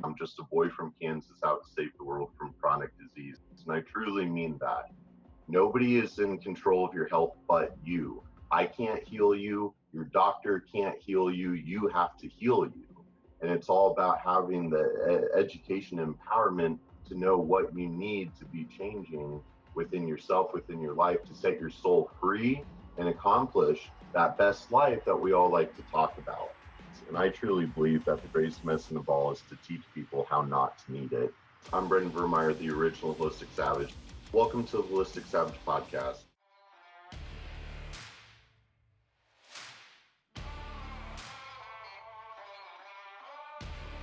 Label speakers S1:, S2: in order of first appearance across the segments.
S1: I'm just a boy from Kansas out to save the world from chronic disease. And I truly mean that. Nobody is in control of your health but you. I can't heal you. Your doctor can't heal you. You have to heal you. And it's all about having the education and empowerment to know what you need to be changing within yourself, within your life, to set your soul free and accomplish that best life that we all like to talk about. And I truly believe that the greatest medicine of all is to teach people how not to need it. I'm Brendan Vermeyer, the original Holistic Savage. Welcome to the Holistic Savage podcast.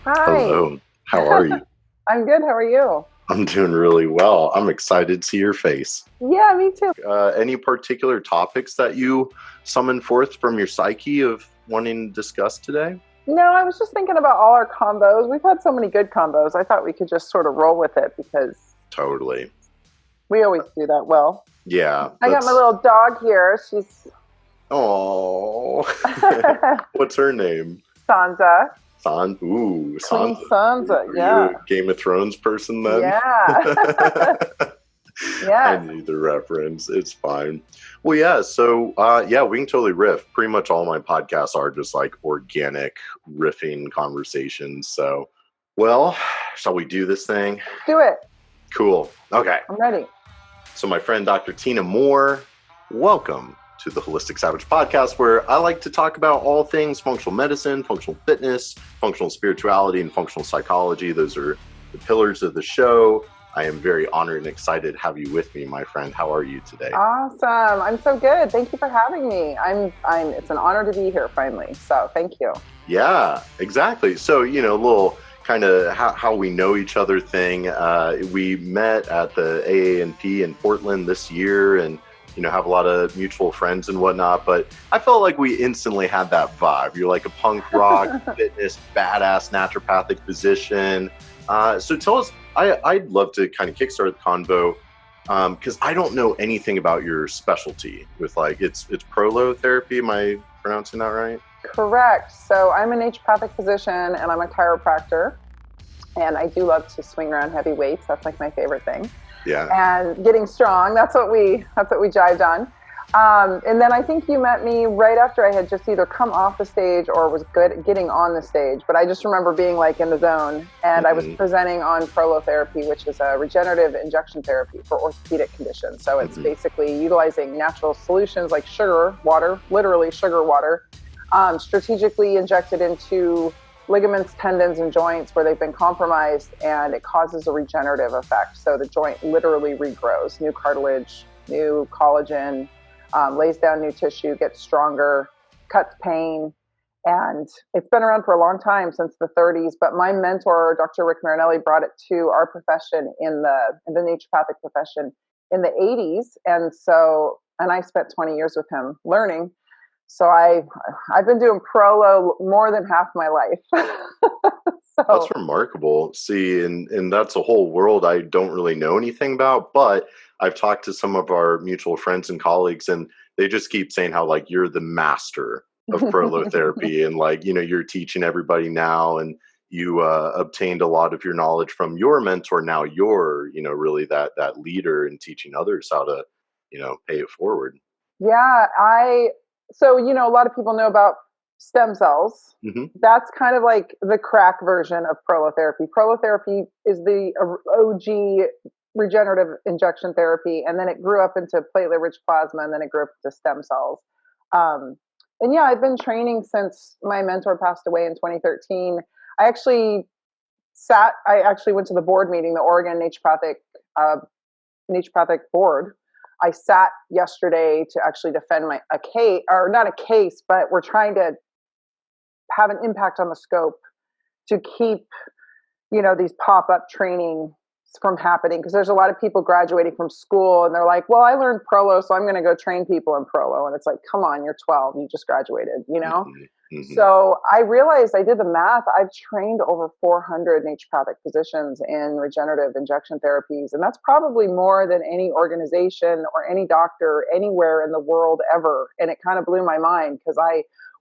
S2: Hi.
S1: Hello. How are you?
S2: I'm good. How are you?
S1: I'm doing really well. I'm excited to see your face.
S2: Yeah, me too.
S1: Any particular topics that you summon forth from your psyche of wanting to discuss today?
S2: No, I was just thinking about all our combos. We've had so many good combos. I thought we could just sort of roll with it because
S1: Totally.
S2: we always do that well.
S1: Yeah.
S2: I got my little dog here. She's
S1: Oh. What's her name?
S2: Sansa.
S1: Ooh,
S2: Queen
S1: Sansa.
S2: Sansa,
S1: Are
S2: yeah.
S1: you a Game of Thrones person then?
S2: Yeah. Yeah.
S1: I knew the reference. It's fine. Well, yeah. So, we can totally riff. Pretty much all my podcasts are just like organic riffing conversations. So, well, shall we do this thing?
S2: Do it.
S1: Cool. Okay.
S2: I'm ready.
S1: So, my friend, Dr. Tina Moore, welcome to the Holistic Savage podcast, where I like to talk about all things functional medicine, functional fitness, functional spirituality, and functional psychology. Those are the pillars of the show. I am very honored and excited to have you with me, my friend. How are you today?
S2: Awesome. I'm so good. Thank you for having me. It's an honor to be here finally. So thank you.
S1: Yeah, exactly. So, a little kind of how we know each other thing. We met at the AANP in Portland this year and, have a lot of mutual friends and whatnot. But I felt like we instantly had that vibe. You're like a punk rock, fitness, badass naturopathic physician. So tell us, I'd love to kind of kickstart the convo because I don't know anything about your specialty with it's prolotherapy. Am I pronouncing that right?
S2: Correct. So I'm a naturopathic physician and I'm a chiropractor, and I do love to swing around heavy weights. That's like my favorite thing.
S1: Yeah.
S2: And getting strong. That's what we jived on. And then I think you met me right after I had just either come off the stage or was good at getting on the stage. But I just remember being in the zone, and I was presenting on prolotherapy, which is a regenerative injection therapy for orthopedic conditions. So it's basically utilizing natural solutions like sugar water, literally sugar water, strategically injected into ligaments, tendons, and joints where they've been compromised, and it causes a regenerative effect. So the joint literally regrows, new cartilage, new collagen, lays down new tissue, gets stronger, cuts pain. And it's been around for a long time, since the 30s. But my mentor, Dr. Rick Marinelli, brought it to our profession in the naturopathic profession in the 80s. And I spent 20 years with him learning. So I've been doing prolo more than half my life.
S1: That's remarkable. See, and that's a whole world I don't really know anything about, but I've talked to some of our mutual friends and colleagues, and they just keep saying how you're the master of prolotherapy and you're teaching everybody now, and you obtained a lot of your knowledge from your mentor. Now you're, really that leader in teaching others how to, pay it forward.
S2: Yeah, so, a lot of people know about stem cells.
S1: Mm-hmm.
S2: That's kind of like the crack version of prolotherapy. Prolotherapy is the OG regenerative injection therapy, and then it grew up into platelet-rich plasma, and then it grew up into stem cells. And yeah, I've been training since my mentor passed away in 2013. I actually went to the board meeting, the Oregon Naturopathic Board. I sat yesterday to actually defend a case, or not a case, but we're trying to have an impact on the scope to keep, these pop-up training from happening. Because there's a lot of people graduating from school and they're like, well, I learned prolo, so I'm going to go train people in prolo. And it's like, come on, you're 12, you just graduated, So I realized, I did the math. I've trained over 400 naturopathic physicians in regenerative injection therapies. And that's probably more than any organization or any doctor anywhere in the world ever. And it kind of blew my mind because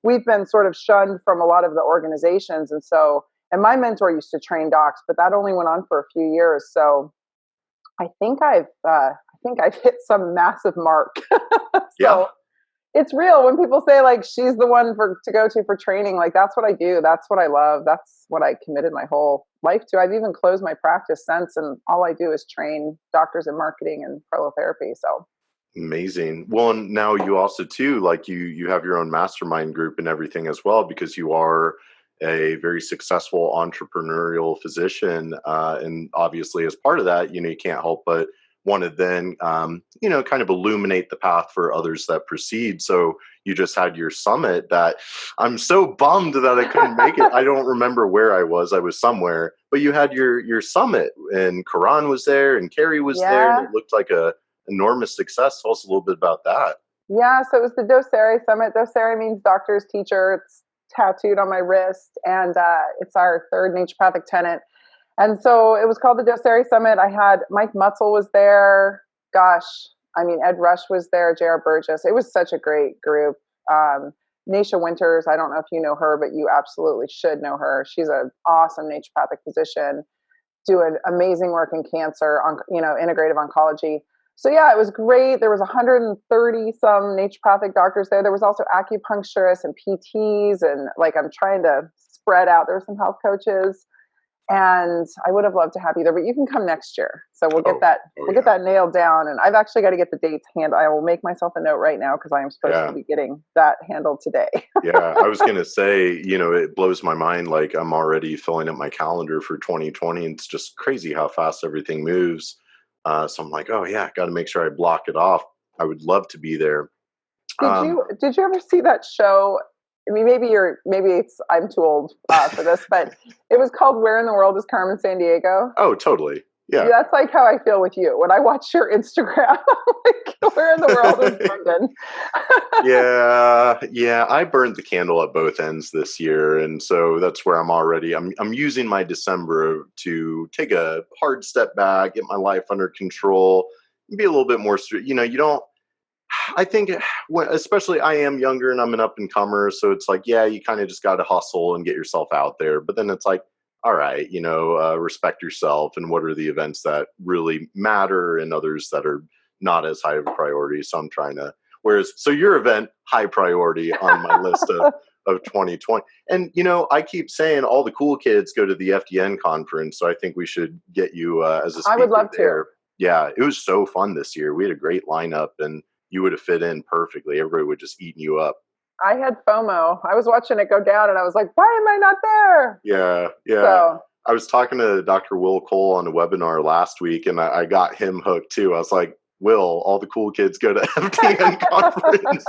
S2: we've been sort of shunned from a lot of the organizations. And And my mentor used to train docs, but that only went on for a few years. So I think I've hit some massive mark.
S1: Yeah.
S2: So it's real when people say like she's the one to go to for training. Like that's what I do. That's what I love. That's what I committed my whole life to. I've even closed my practice since, and all I do is train doctors in marketing and prolotherapy. So
S1: Amazing. Well, and now you also too, like you have your own mastermind group and everything as well, because you are a very successful entrepreneurial physician, and obviously as part of that, you can't help but want to then kind of illuminate the path for others that proceed. So you just had your summit that I'm so bummed that I couldn't make it. I don't remember where I was. I was somewhere, but you had your summit, and Karan was there and Carrie was there, and
S2: yeah.
S1: it looked like a enormous success. Tell us a little bit about that.
S2: Yeah, so it was the Docere Summit. Docere means doctor's teacher. It's tattooed on my wrist, and it's our third naturopathic tenet. And so it was called the Docere Summit. I had Mike Mutzel was there. Gosh, I mean, Ed Rush was there, J.R. Burgess. It was such a great group. Nasha Winters, I don't know if you know her, but you absolutely should know her. She's an awesome naturopathic physician, doing amazing work in cancer, on integrative oncology. So yeah, it was great. There was 130 some naturopathic doctors there. There was also acupuncturists and PTs, and like I'm trying to spread out. There were some health coaches, and I would have loved to have you there, but you can come next year. So we'll get get that nailed down. And I've actually got to get the dates handled. I will make myself a note right now because I am supposed to be getting that handled today.
S1: Yeah, I was going to say, it blows my mind. Like I'm already filling up my calendar for 2020, and it's just crazy how fast everything moves. So I'm like, oh yeah, got to make sure I block it off. I would love to be there.
S2: Did you ever see that show? I mean, I'm too old for this, but it was called "Where in the World is Carmen Sandiego?"
S1: Oh, totally. Yeah.
S2: That's like how I feel with you when I watch your Instagram. Like, where in the world is Brendan?
S1: Yeah. I burned the candle at both ends this year, and so that's where I'm using my December to take a hard step back, get my life under control, and be a little bit more. You don't. I think, especially I am younger and I'm an up and comer, so it's like, yeah, you kind of just got to hustle and get yourself out there. But then it's like, all right, respect yourself, and what are the events that really matter and others that are not as high of a priority. So I'm trying to, so your event, high priority on my list of 2020. And, I keep saying all the cool kids go to the FDN conference. So I think we should get you as a speaker.
S2: I would love
S1: there.
S2: to.
S1: Yeah, it was so fun this year. We had a great lineup, and you would have fit in perfectly. Everybody would just eaten you up.
S2: I had FOMO. I was watching it go down, and I was like, why am I not there?
S1: Yeah.
S2: So,
S1: I was talking to Dr. Will Cole on a webinar last week, and I got him hooked too. I was like, Will, all the cool kids go to FDN conference.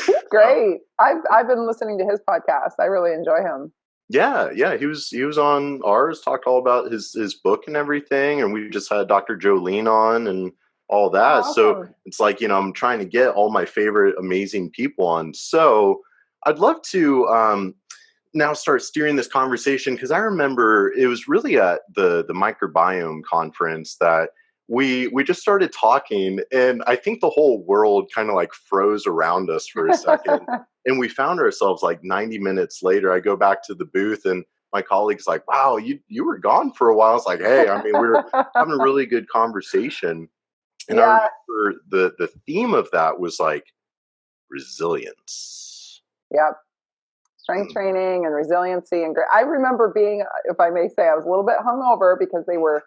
S2: He's great. I've been listening to his podcast. I really enjoy him.
S1: Yeah. He was on ours, talked all about his book and everything, and we just had Dr. Jolene on and all that.
S2: Awesome.
S1: So it's like, I'm trying to get all my favorite amazing people on. So I'd love to now start steering this conversation, because I remember it was really at the microbiome conference that we just started talking, and I think the whole world kind of like froze around us for a second. And we found ourselves like 90 minutes later, I go back to the booth, and my colleague's like, wow, you were gone for a while. I was like, hey, I mean, we were having a really good conversation. And I remember the theme of that was like resilience.
S2: Yep. Strength training and resiliency. And I remember being, if I may say, I was a little bit hungover because they were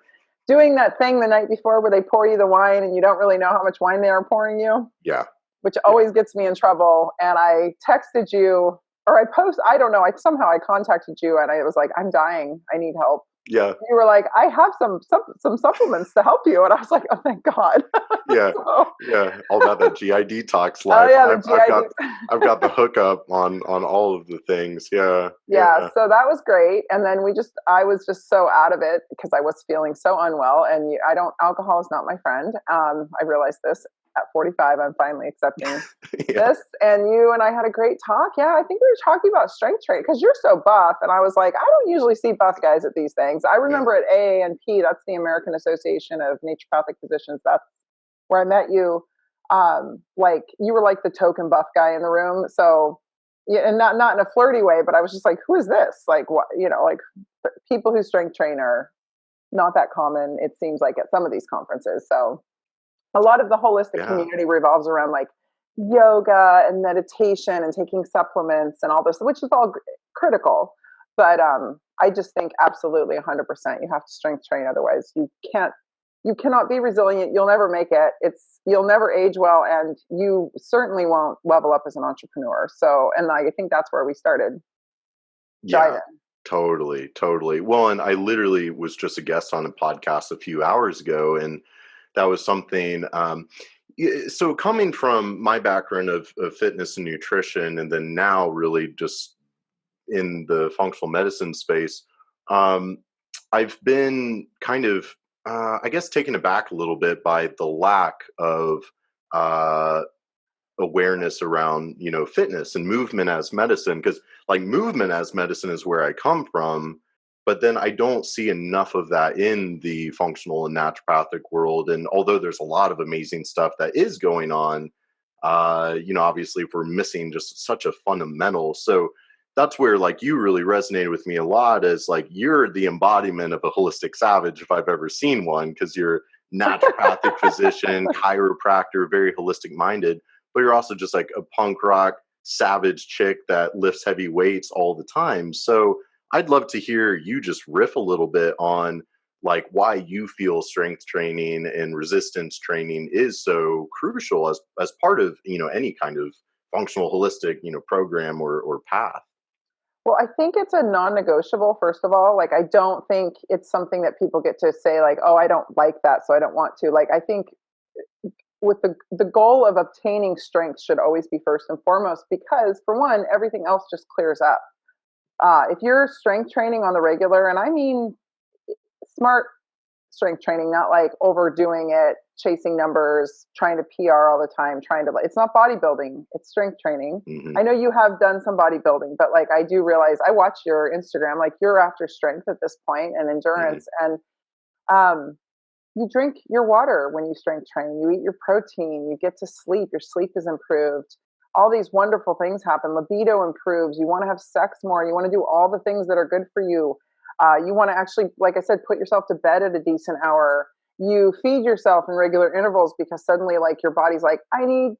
S2: doing that thing the night before where they pour you the wine and you don't really know how much wine they are pouring you.
S1: Yeah.
S2: Which always gets me in trouble. And I texted you, or I don't know, somehow I contacted you, and I was like, I'm dying. I need help.
S1: Yeah.
S2: And you were like, I have some supplements to help you. And I was like, oh, thank God.
S1: Yeah. Yeah. All about that GI detox life.
S2: Oh, yeah,
S1: I've got the hookup on all of the things. Yeah.
S2: So that was great. And then I was just so out of it because I was feeling so unwell, and alcohol is not my friend. I realized this at 45. I'm finally accepting this. And you and I had a great talk. Yeah. I think we were talking about strength training because you're so buff. And I was like, I don't usually see buff guys at these things. I remember at AANP, that's the American Association of Naturopathic Physicians. That's where I met you. Like you were like the token buff guy in the room. So yeah, and not in a flirty way, but I was just like, who is this? Like, what, like people who strength train are not that common, it seems like, at some of these conferences. So a lot of the holistic
S1: Yeah.
S2: community revolves around like yoga and meditation and taking supplements and all this, which is all critical. But I just think absolutely 100% you have to strength train. Otherwise you cannot be resilient. You'll never make it. You'll never age well, and you certainly won't level up as an entrepreneur. So, and I think that's where we started
S1: Yeah,
S2: diving.
S1: totally, totally. Well, and I literally was just a guest on a podcast a few hours ago, and that was something. So coming from my background of fitness and nutrition, and then now really just in the functional medicine space, um, I've been kind of, I guess, taken aback a little bit by the lack of uh, awareness around, fitness and movement as medicine, because like movement as medicine is where I come from, but then I don't see enough of that in the functional and naturopathic world. And although there's a lot of amazing stuff that is going on, obviously we're missing just such a fundamental. So that's where like you really resonated with me a lot, as like you're the embodiment of a holistic savage if I've ever seen one, because you're naturopathic physician, chiropractor, very holistic minded, but you're also just like a punk rock savage chick that lifts heavy weights all the time. So I'd love to hear you just riff a little bit on like why you feel strength training and resistance training is so crucial as part of, any kind of functional holistic, program or path.
S2: Well, I think it's a non-negotiable, first of all. Like, I don't think it's something that people get to say, like, oh, I don't like that, so I don't want to. Like, I think with the goal of obtaining strength should always be first and foremost, because for one, everything else just clears up. If you're strength training on the regular, and I mean smart strength training, not like overdoing it, chasing numbers, trying to PR all the time, it's not bodybuilding, it's strength training.
S1: Mm-hmm.
S2: I know you have done some bodybuilding, but like I do realize, I watch your Instagram, like you're after strength at this point and endurance.
S1: Mm-hmm.
S2: And you drink your water when you strength train, you eat your protein, you get to sleep, your sleep is improved. All these wonderful things happen. Libido improves. You want to have sex more. You want to do all the things that are good for you. You want to actually, like I said, put yourself to bed at a decent hour. You feed yourself in regular intervals, because suddenly, like, your body's like, I need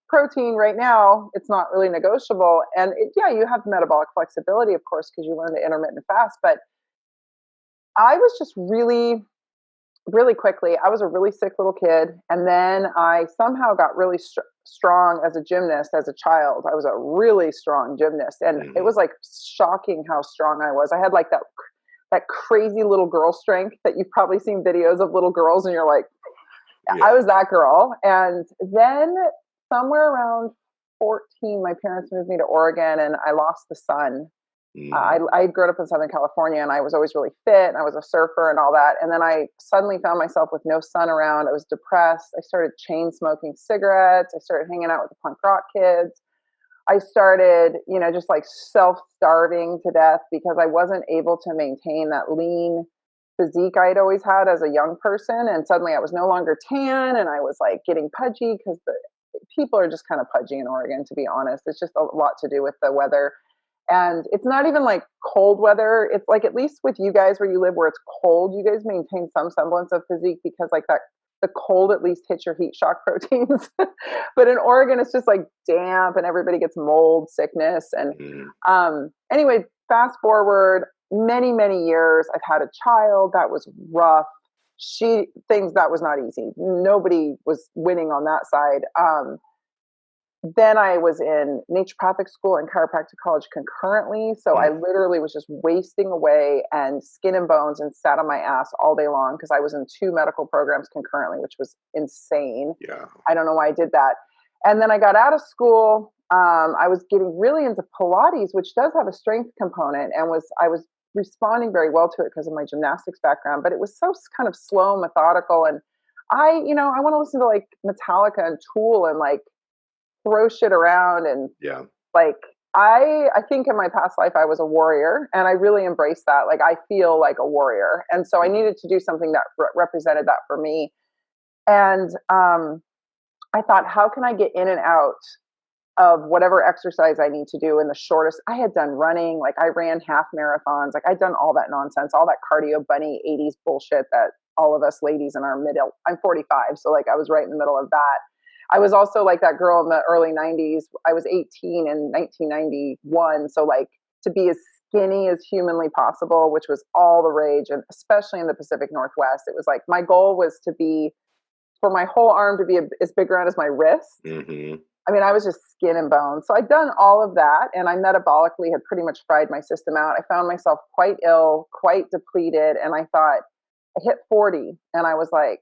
S2: protein right now. It's not really negotiable. And yeah, you have metabolic flexibility, of course, because you learn to intermittent fast. But I was just really quickly, I was a really sick little kid. And then I somehow got really strong as a gymnast as a child. I was a really strong gymnast. And
S1: Mm-hmm.
S2: it was like shocking how strong I was. I had like that crazy little girl strength that you've probably seen videos of little girls and you're like, yeah. I was that girl. And then somewhere around 14, my parents moved me to Oregon and I lost the sun. I grew up in Southern California and I was always really fit and I was a surfer and all that. And then I suddenly found myself with no sun around. I was depressed. I started chain smoking cigarettes. I started hanging out with the punk rock kids. I started, just like self-starving to death because I wasn't able to maintain that lean physique I'd always had as a young person. And suddenly I was no longer tan and I was like getting pudgy, because the people are just kind of pudgy in Oregon, to be honest. It's just a lot to do with the weather. And it's not even like cold weather. It's like, at least with you guys where you live, where it's cold, you guys maintain some semblance of physique, because like that, the cold at least hits your heat shock proteins. But in Oregon, it's just like damp and everybody gets mold sickness. And anyway, fast forward many, many years, I've had a child that was rough. That was not easy. Nobody was winning on that side. Then I was in naturopathic school and chiropractic college concurrently. So I literally was just wasting away and skin and bones and sat on my ass all day long, because I was in 2 medical programs concurrently, which was insane.
S1: Yeah.
S2: I don't know why I did that. And then I got out of school. I was getting really into Pilates, which does have a strength component, and I was responding very well to it because of my gymnastics background, but it was so kind of slow, methodical. And I want to listen to like Metallica and Tool and like throw shit around. And like I think in my past life I was a warrior, and I really embrace that. Like I feel like a warrior, and so I needed to do something that represented that for me. And I thought, how can I get in and out of whatever exercise I need to do in the shortest. I had done running, like I ran half marathons, like I'd done all that nonsense, all that cardio bunny 80s bullshit that all of us ladies in our middle, I'm 45, so like I was right in the middle of that. I was also like that girl in the early 90s. I was 18 in 1991, so like to be as skinny as humanly possible, which was all the rage, and especially in the Pacific Northwest, it was like my goal was to be for my whole arm to be as big around as my wrist.
S1: Mm-hmm.
S2: I mean, I was just skin and bone. So I'd done all of that, and I metabolically had pretty much fried my system out. I found myself quite ill, quite depleted, and I thought I hit 40, and I was like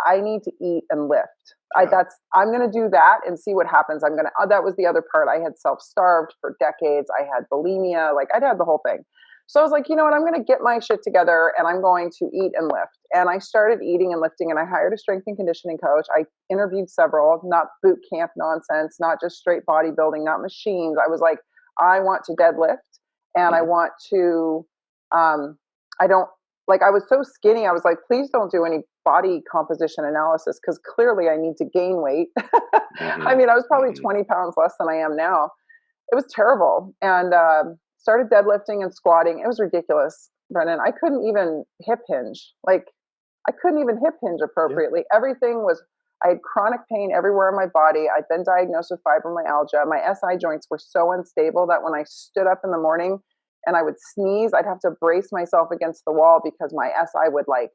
S2: I need to eat and lift.
S1: Yeah.
S2: I'm going to do that and see what happens. That was the other part. I had self-starved for decades. I had bulimia, like I'd had the whole thing. So I was like, you know what, I'm going to get my shit together and I'm going to eat and lift. And I started eating and lifting, and I hired a strength and conditioning coach. I interviewed several, not boot camp nonsense, not just straight bodybuilding, not machines. I was like, I want to deadlift, and I want to, I don't, like I was so skinny. I was like, please don't do any body composition analysis, because clearly I need to gain weight. I mean, I was probably 20 pounds less than I am now. It was terrible. And started deadlifting and squatting. It was ridiculous, Brennan. I couldn't even hip hinge. Like I couldn't even hip hinge appropriately. Yeah. Everything was, I had chronic pain everywhere in my body. I'd been diagnosed with fibromyalgia. My SI joints were so unstable that when I stood up in the morning and I would sneeze, I'd have to brace myself against the wall because my SI would like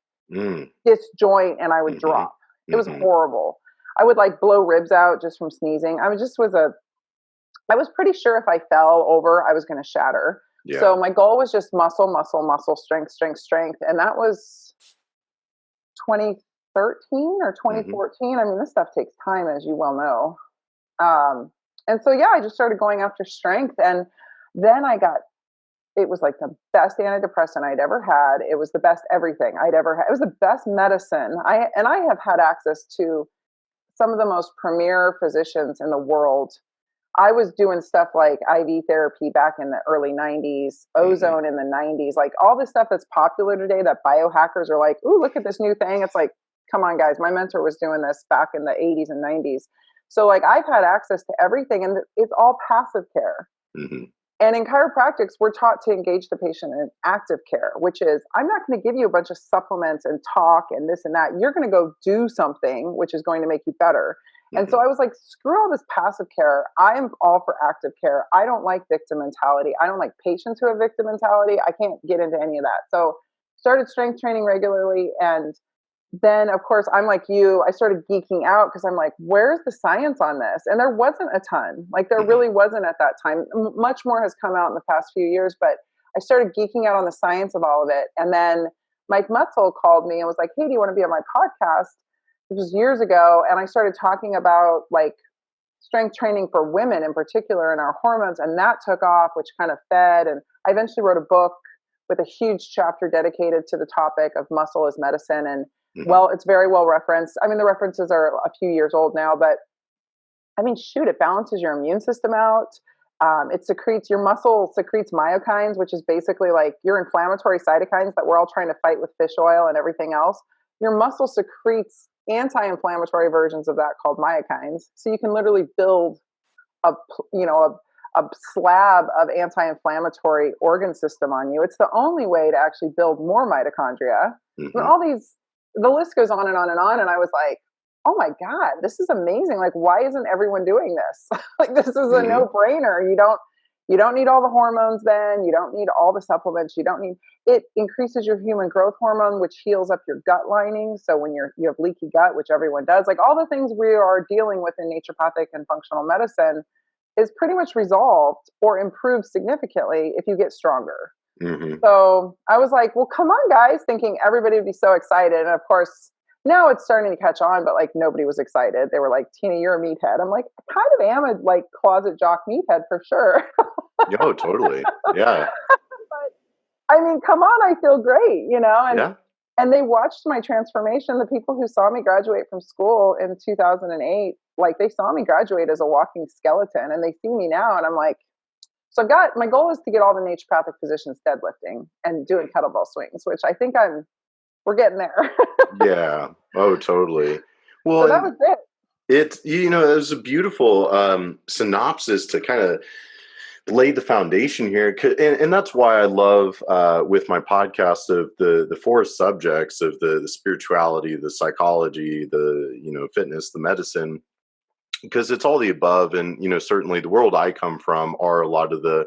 S2: disjoint and I would drop. It was horrible. I would like blow ribs out just from sneezing. I was pretty sure if I fell over, I was going to shatter. Yeah. So my goal was just muscle, strength. And that was 2013 or 2014. I mean, this stuff takes time, as you well know. And so, yeah, I just started going after strength. And then it was like the best antidepressant I'd ever had. It was the best everything I'd ever had. It was the best medicine. I have had access to some of the most premier physicians in the world. I was doing stuff like IV therapy back in the early 90s, ozone in the 90s, like all this stuff that's popular today that biohackers are like, ooh, look at this new thing. It's like, come on, guys. My mentor was doing this back in the 80s and 90s. So like I've had access to everything, and it's all passive care. And in chiropractics, we're taught to engage the patient in active care, which is, I'm not going to give you a bunch of supplements and talk and this and that. You're going to go do something which is going to make you better. And so I was like, screw all this passive care. I am all for active care. I don't like victim mentality. I don't like patients who have victim mentality. I can't get into any of that. So started strength training regularly. And then, of course, I'm like you, I started geeking out because I'm like, where's the science on this? And there wasn't a ton. Like there really wasn't at that time. Much more has come out in the past few years, but I started geeking out on the science of all of it. And then Mike Mutzel called me and was like, hey, do you want to be on my podcast? Which was years ago. And I started talking about like strength training for women in particular and our hormones. And that took off, which kind of fed. And I eventually wrote a book with a huge chapter dedicated to the topic of muscle as medicine. And well, it's very well referenced. I mean, the references are a few years old now, but I mean, shoot, it balances your immune system out. Your muscle secretes myokines, which is basically like your inflammatory cytokines that we're all trying to fight with fish oil and everything else. Your muscle secretes anti-inflammatory versions of that called myokines. So you can literally build a slab of anti-inflammatory organ system on you. It's the only way to actually build more mitochondria. And the list goes on and on and on. And I was like, oh my God, this is amazing. Like, why isn't everyone doing this? Like, this is a no-brainer. You don't need all the hormones then. You don't need all the supplements. It increases your human growth hormone, which heals up your gut lining. So when you have leaky gut, which everyone does, like all the things we are dealing with in naturopathic and functional medicine is pretty much resolved or improved significantly if you get stronger. So I was like, well, come on, guys, thinking everybody would be so excited. And of course, now it's starting to catch on, but like nobody was excited. They were like, Tina, you're a meathead. I'm like, I kind of am a like closet jock meathead for sure.
S1: Yo, totally. Yeah.
S2: But I mean, come on, I feel great, and they watched my transformation. The people who saw me graduate from school in 2008, like they saw me graduate as a walking skeleton, and they see me now. And I'm like, so my goal is to get all the naturopathic physicians deadlifting and doing kettlebell swings, which I think we're getting there.
S1: Yeah. Oh, totally. Well,
S2: so that was it.
S3: It was a beautiful synopsis to kind of lay the foundation here, and that's why I love with my podcast of the four subjects of the spirituality, the psychology, the fitness, the medicine, because it's all the above. And certainly the world I come from are a lot of the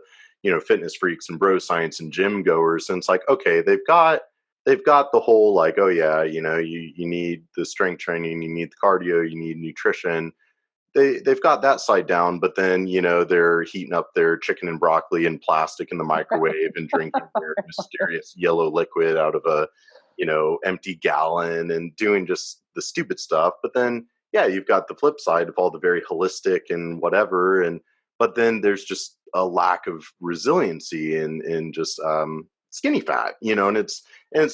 S3: fitness freaks and bro science and gym goers, and it's like, okay, they've got the whole, like, oh yeah, you need the strength training, you need the cardio, you need nutrition. They've got that side down, but then they're heating up their chicken and broccoli in plastic in the microwave and drinking their mysterious yellow liquid out of a empty gallon and doing just the stupid stuff. But then yeah, you've got the flip side of all the very holistic and whatever, and but then there's just a lack of resiliency in just skinny fat, and it's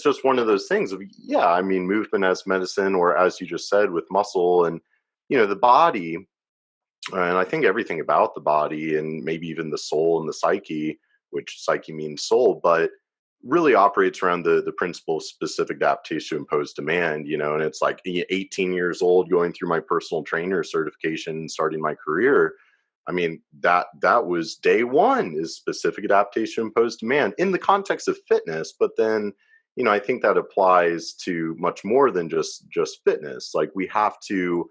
S3: just one of those things of, yeah, I mean, movement as medicine, or as you just said, with muscle and the body, and I think everything about the body, and maybe even the soul and the psyche, which psyche means soul, but really operates around the principle of specific adaptation to imposed demand, and it's like 18 years old, going through my personal trainer certification, starting my career. I mean, that was day one, is specific adaptation to imposed demand in the context of fitness. But then, I think that applies to much more than just fitness. Like, we have to,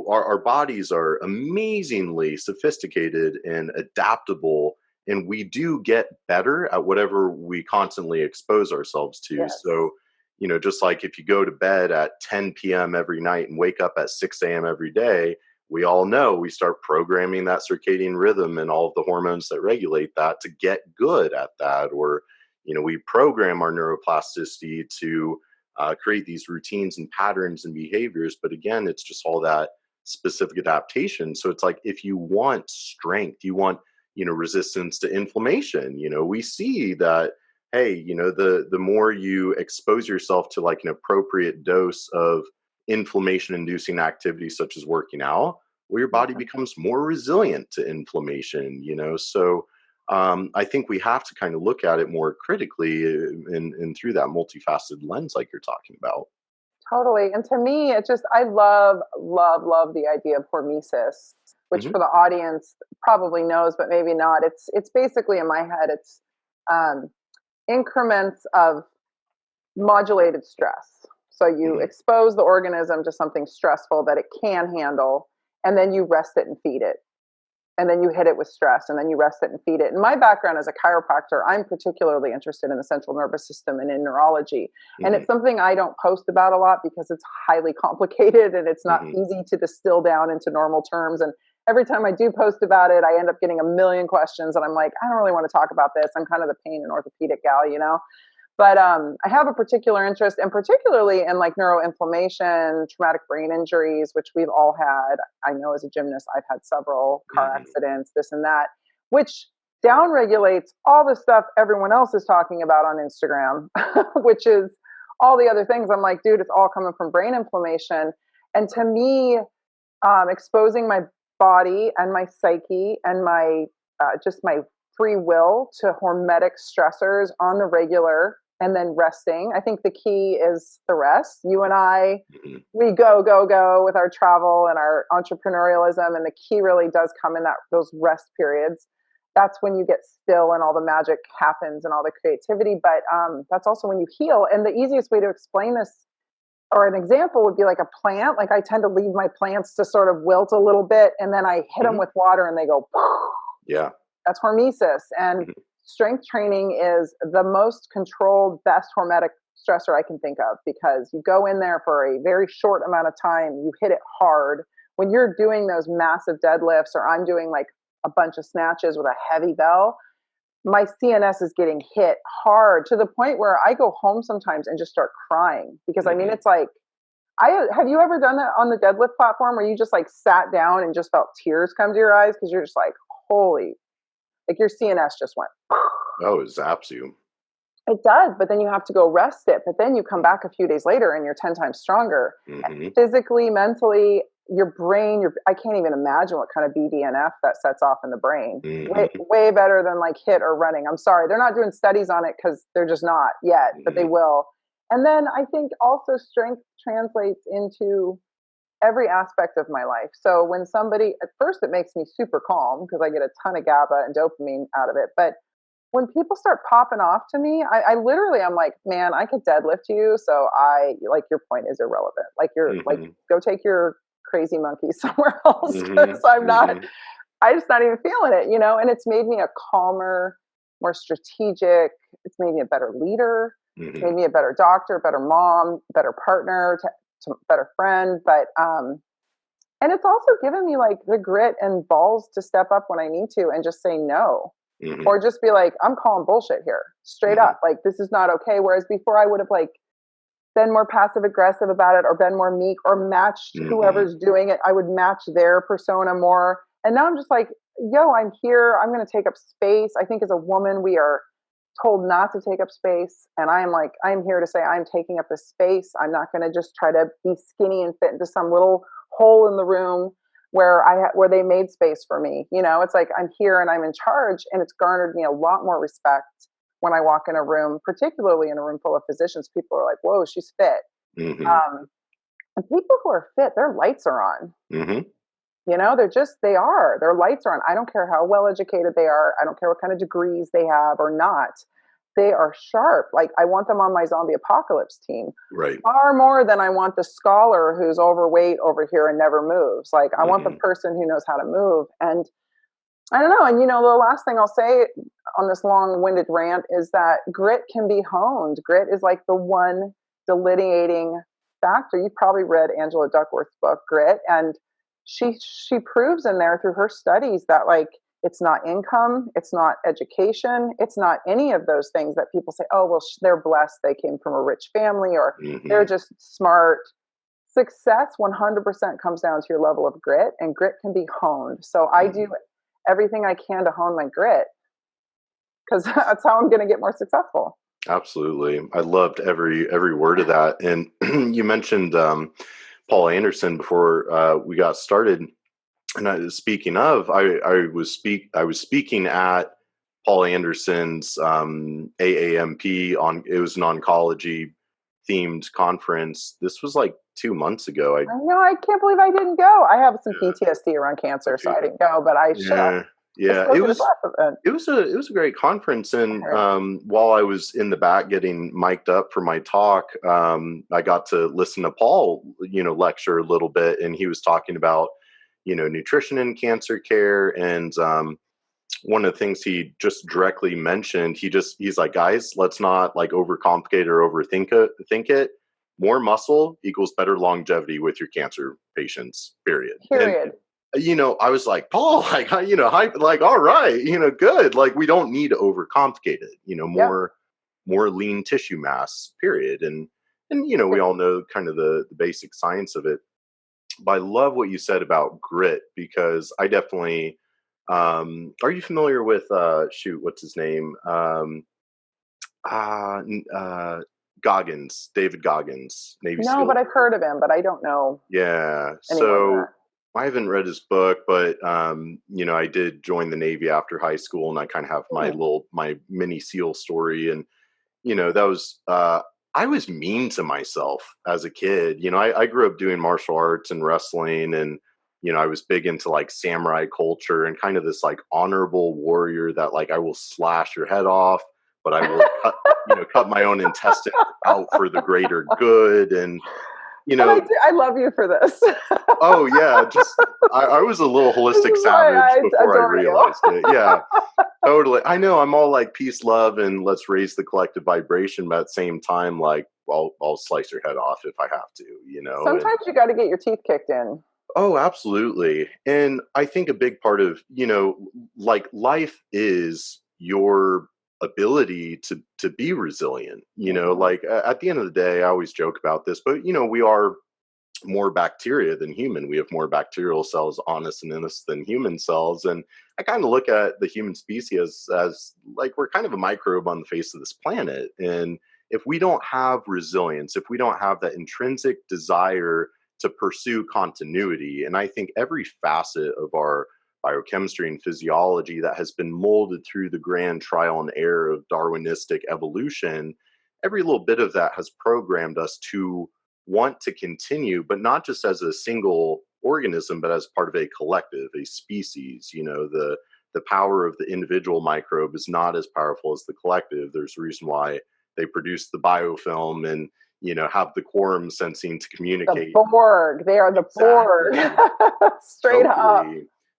S3: our bodies are amazingly sophisticated and adaptable, and we do get better at whatever we constantly expose ourselves to.
S2: Yes.
S3: So, just like if you go to bed at 10 p.m. every night and wake up at 6 a.m. every day, we all know we start programming that circadian rhythm and all of the hormones that regulate that to get good at that. Or, we program our neuroplasticity to create these routines and patterns and behaviors. But again, it's just all that specific adaptation. So it's like, if you want strength, you want, resistance to inflammation, we see that, hey, the more you expose yourself to like an appropriate dose of inflammation inducing activities such as working out, well, your body becomes more resilient to inflammation, so I think we have to kind of look at it more critically, and through that multifaceted lens, like you're talking about.
S2: Totally. And to me, it just, I love, love, love the idea of hormesis, which
S3: Hmm.
S2: for the audience probably knows, but maybe not. It's basically, in my head, it's um, increments of modulated stress. So you
S3: Hmm.
S2: expose the organism to something stressful that it can handle, and then you rest it and feed it. And then you hit it with stress, and then you rest it and feed it. And my background as a chiropractor, I'm particularly interested in the central nervous system and in neurology. And
S3: Hmm.
S2: it's something I don't post about a lot because it's highly complicated and it's not
S3: Hmm.
S2: easy to distill down into normal terms. And every time I do post about it, I end up getting a million questions. And I'm like, I don't really want to talk about this. I'm kind of the pain and orthopedic gal. But I have a particular interest, and particularly in like neuroinflammation, traumatic brain injuries, which we've all had. I know as a gymnast, I've had several car
S3: Hmm.
S2: accidents, this and that, which downregulates all the stuff everyone else is talking about on Instagram, which is all the other things. I'm like, dude, it's all coming from brain inflammation. And to me, exposing my body and my psyche and my just my free will to hormetic stressors on the regular, and then resting. I think the key is the rest. You and I,
S3: Hmm.
S2: we go, go, go with our travel and our entrepreneurialism, and the key really does come in those rest periods. That's when you get still and all the magic happens and all the creativity. But that's also when you heal. And the easiest way to explain this, or an example, would be like a plant. Like, I tend to leave my plants to sort of wilt a little bit, and then I hit them
S3: Hmm.
S2: with water and they go,
S3: Yeah.
S2: that's hormesis. And
S3: Hmm.
S2: strength training is the most controlled, best hormetic stressor I can think of, because you go in there for a very short amount of time, you hit it hard. When you're doing those massive deadlifts, or I'm doing like a bunch of snatches with a heavy bell, my CNS is getting hit hard to the point where I go home sometimes and just start crying, because I mean,
S3: Hmm.
S2: it's like, I have you ever done that on the deadlift platform where you just like sat down and just felt tears come to your eyes because you're just like, holy, like your CNS just went.
S3: Oh, it zaps you.
S2: It does, but then you have to go rest it. But then you come back a few days later and you're 10 times stronger.
S3: Hmm.
S2: Physically, mentally, your brain, I can't even imagine what kind of BDNF that sets off in the brain. Way,
S3: Hmm.
S2: way better than like HIIT or running. I'm sorry, they're not doing studies on it because they're just not yet, but they
S3: Hmm.
S2: will. And then I think also strength translates into every aspect of my life. So when somebody, at first it makes me super calm because I get a ton of GABA and dopamine out of it. But when people start popping off to me, I literally, I'm like, man, I could deadlift you. So like, your point is irrelevant. Like, you're like, go take your crazy monkey somewhere else, because I just not even feeling it, and it's made me a calmer, more strategic. It's made me a better leader. It's made me a better doctor, better mom, better partner, to better friend. But, and it's also given me like the grit and balls to step up when I need to and just say no. Or just be like, I'm calling bullshit here, straight up. Like, this is not okay. Whereas before I would have like been more passive aggressive about it, or been more meek, or matched whoever's doing it. I would match their persona more. And now I'm just like, yo, I'm here. I'm going to take up space. I think as a woman, we are told not to take up space. And I'm like, I'm here to say I'm taking up the space. I'm not going to just try to be skinny and fit into some little hole in the room where where they made space for me. It's like, I'm here and I'm in charge. And it's garnered me a lot more respect when I walk in a room, particularly in a room full of physicians. People are like, whoa, she's fit. And people who are fit, their lights are on. Their lights are on. I don't care how well educated they are. I don't care what kind of degrees they have or not. They are sharp. Like, I want them on my zombie apocalypse team.
S3: Right.
S2: Far more than I want the scholar who's overweight over here and never moves. Like, I want the person who knows how to move. And I don't know. And, the last thing I'll say on this long-winded rant is that grit can be honed. Grit is like the one delineating factor. You've probably read Angela Duckworth's book, Grit. And she proves in there through her studies that, like, it's not income, it's not education, it's not any of those things that people say, oh, well, they're blessed, they came from a rich family, or they're just smart. Success 100% comes down to your level of grit, and grit can be honed. So I do everything I can to hone my grit, because that's how I'm going to get more successful.
S3: Absolutely. I loved every word of that. And you mentioned Paul Anderson before we got started. And speaking of, I was speaking at Paul Anderson's AAMP it was an oncology themed conference. This was like 2 months ago. I know.
S2: I can't believe I didn't go. I have some PTSD around cancer, so I didn't go, but I should.
S3: Yeah, it was a great conference. And while I was in the back getting mic'd up for my talk, I got to listen to Paul, lecture a little bit, and he was talking about nutrition and cancer care. And one of the things he just directly mentioned, he's like, guys, let's not like overcomplicate or overthink it. More muscle equals better longevity with your cancer patients, period. And, I was like, Paul, like, all right, good. Like, we don't need to overcomplicate it, more lean tissue mass, period. And we all know kind of the basic science of it. But I love what you said about grit, because I definitely, are you familiar with, what's his name? Goggins, David Goggins, Navy SEAL.
S2: No, but I've heard of him, but I don't know.
S3: Yeah. So I haven't read his book, but, I did join the Navy after high school, and I kind of have my mini SEAL story. And, that was, I was mean to myself as a kid. I grew up doing martial arts and wrestling, and, I was big into like samurai culture and kind of this like honorable warrior that like, I will slash your head off, but I will cut my own intestine out for the greater good. And,
S2: I love you for this.
S3: Oh yeah. I was a little holistic savage before I realized it. Yeah, totally. I know, I'm all like peace, love, and let's raise the collective vibration. But at the same time, like, I'll slice your head off if I have to,
S2: Sometimes you got to get your teeth kicked in.
S3: Oh, absolutely. And I think a big part of, like, life is your ability to be resilient, like at the end of the day, I always joke about this, but we are more bacteria than human. We have more bacterial cells on us and in us than human cells. And I kind of look at the human species as like, we're kind of a microbe on the face of this planet. And if we don't have resilience, if we don't have that intrinsic desire to pursue continuity, and I think every facet of our biochemistry and physiology that has been molded through the grand trial and error of Darwinistic evolution, every little bit of that has programmed us to want to continue, but not just as a single organism, but as part of a collective, a species. The power of the individual microbe is not as powerful as the collective. There's a reason why they produce the biofilm and have the quorum sensing to communicate.
S2: The Borg. They are the Borg. Straight up.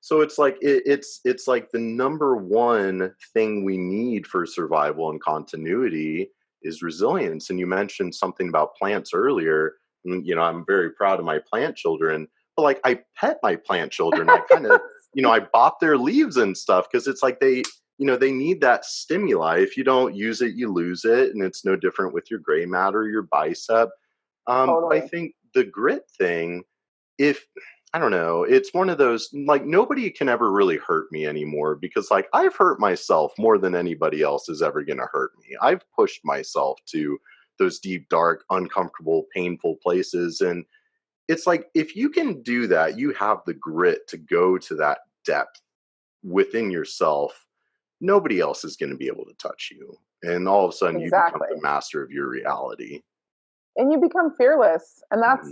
S3: So it's like it's like the number one thing we need for survival and continuity is resilience. And you mentioned something about plants earlier. I'm very proud of my plant children, but like I pet my plant children. I kind of I bop their leaves and stuff because it's like they need that stimuli. If you don't use it, you lose it. And it's no different with your gray matter, your bicep.
S2: Totally.
S3: I think the grit thing, I don't know, it's one of those, like, nobody can ever really hurt me anymore because, like, I've hurt myself more than anybody else is ever going to hurt me. I've pushed myself to those deep, dark, uncomfortable, painful places. And it's like, if you can do that, you have the grit to go to that depth within yourself. Nobody else is going to be able to touch you. And all of a sudden, you become the master of your reality.
S2: And you become fearless. And that's,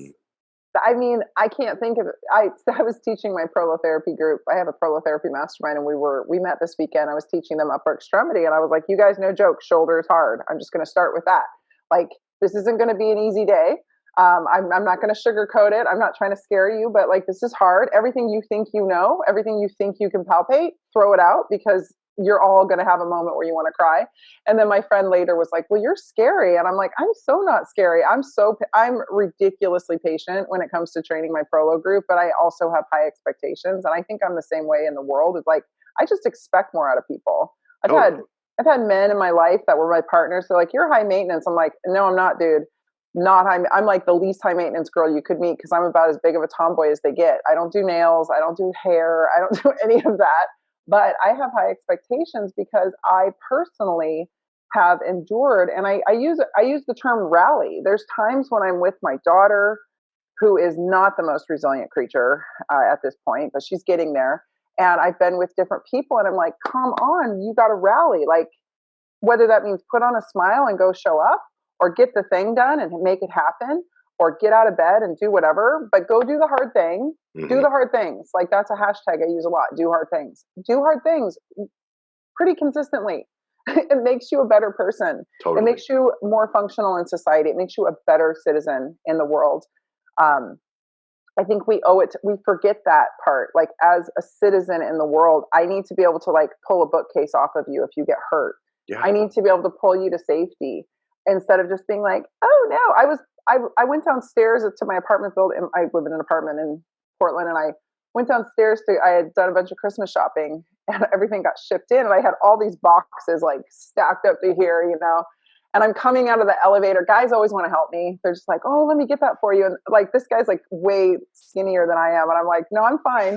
S2: I mean, I can't think of it. I was teaching my prolotherapy group. I have a prolotherapy mastermind, and we met this weekend. I was teaching them upper extremity, and I was like, you guys, no joke, shoulder is hard. I'm just going to start with that. Like, this isn't going to be an easy day. I'm not going to sugarcoat it. I'm not trying to scare you, but like, this is hard. Everything you think you know, everything you think you can palpate, throw it out, because you're all going to have a moment where you want to cry. And then my friend later was like, well, you're scary. And I'm like, I'm so not scary. I'm ridiculously patient when it comes to training my prolo group, but I also have high expectations. And I think I'm the same way in the world. It's like, I just expect more out of people. I've had men in my life that were my partners. They're like, you're high maintenance. I'm like, no, I'm not, dude. Not high. I'm like the least high maintenance girl you could meet because I'm about as big of a tomboy as they get. I don't do nails. I don't do hair. I don't do any of that. But I have high expectations because I personally have endured, and I use the term rally. There's times when I'm with my daughter, who is not the most resilient creature at this point, but she's getting there. And I've been with different people, and I'm like, come on, you got to rally. Like, whether that means put on a smile and go show up, or get the thing done and make it happen, or get out of bed and do whatever, but go do the hard thing. Do the hard things. Like, that's a hashtag I use a lot. Do hard things. Do hard things pretty consistently. It makes you a better person. Totally. It makes you more functional in society. It makes you a better citizen in the world. I think we owe it we forget that part. Like, as a citizen in the world, I need to be able to, like, pull a bookcase off of you if you get hurt. Yeah. I need to be able to pull you to safety instead of just being like, oh no. I went downstairs to my apartment building. I live in an apartment in Portland, and I went downstairs I had done a bunch of Christmas shopping, and everything got shipped in, and I had all these boxes like stacked up to here, and I'm coming out of the elevator. Guys always want to help me. They're just like, oh, let me get that for you. And like, this guy's like way skinnier than I am. And I'm like, no, I'm fine.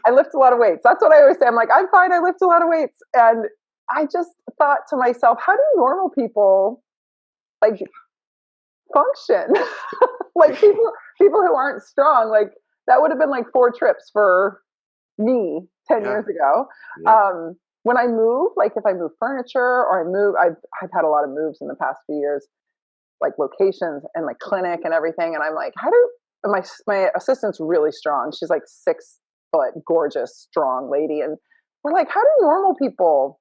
S2: I lift a lot of weights. That's what I always say. I'm like, I'm fine. I lift a lot of weights. And I just thought to myself, how do normal people like function? Like, people who aren't strong, like, that would have been like 4 trips for me 10 years ago. Yeah. When I move, like if I move furniture or I've had a lot of moves in the past few years, like locations and like clinic and everything. And I'm like, my assistant's really strong. She's like 6 foot, gorgeous, strong lady. And we're like, how do normal people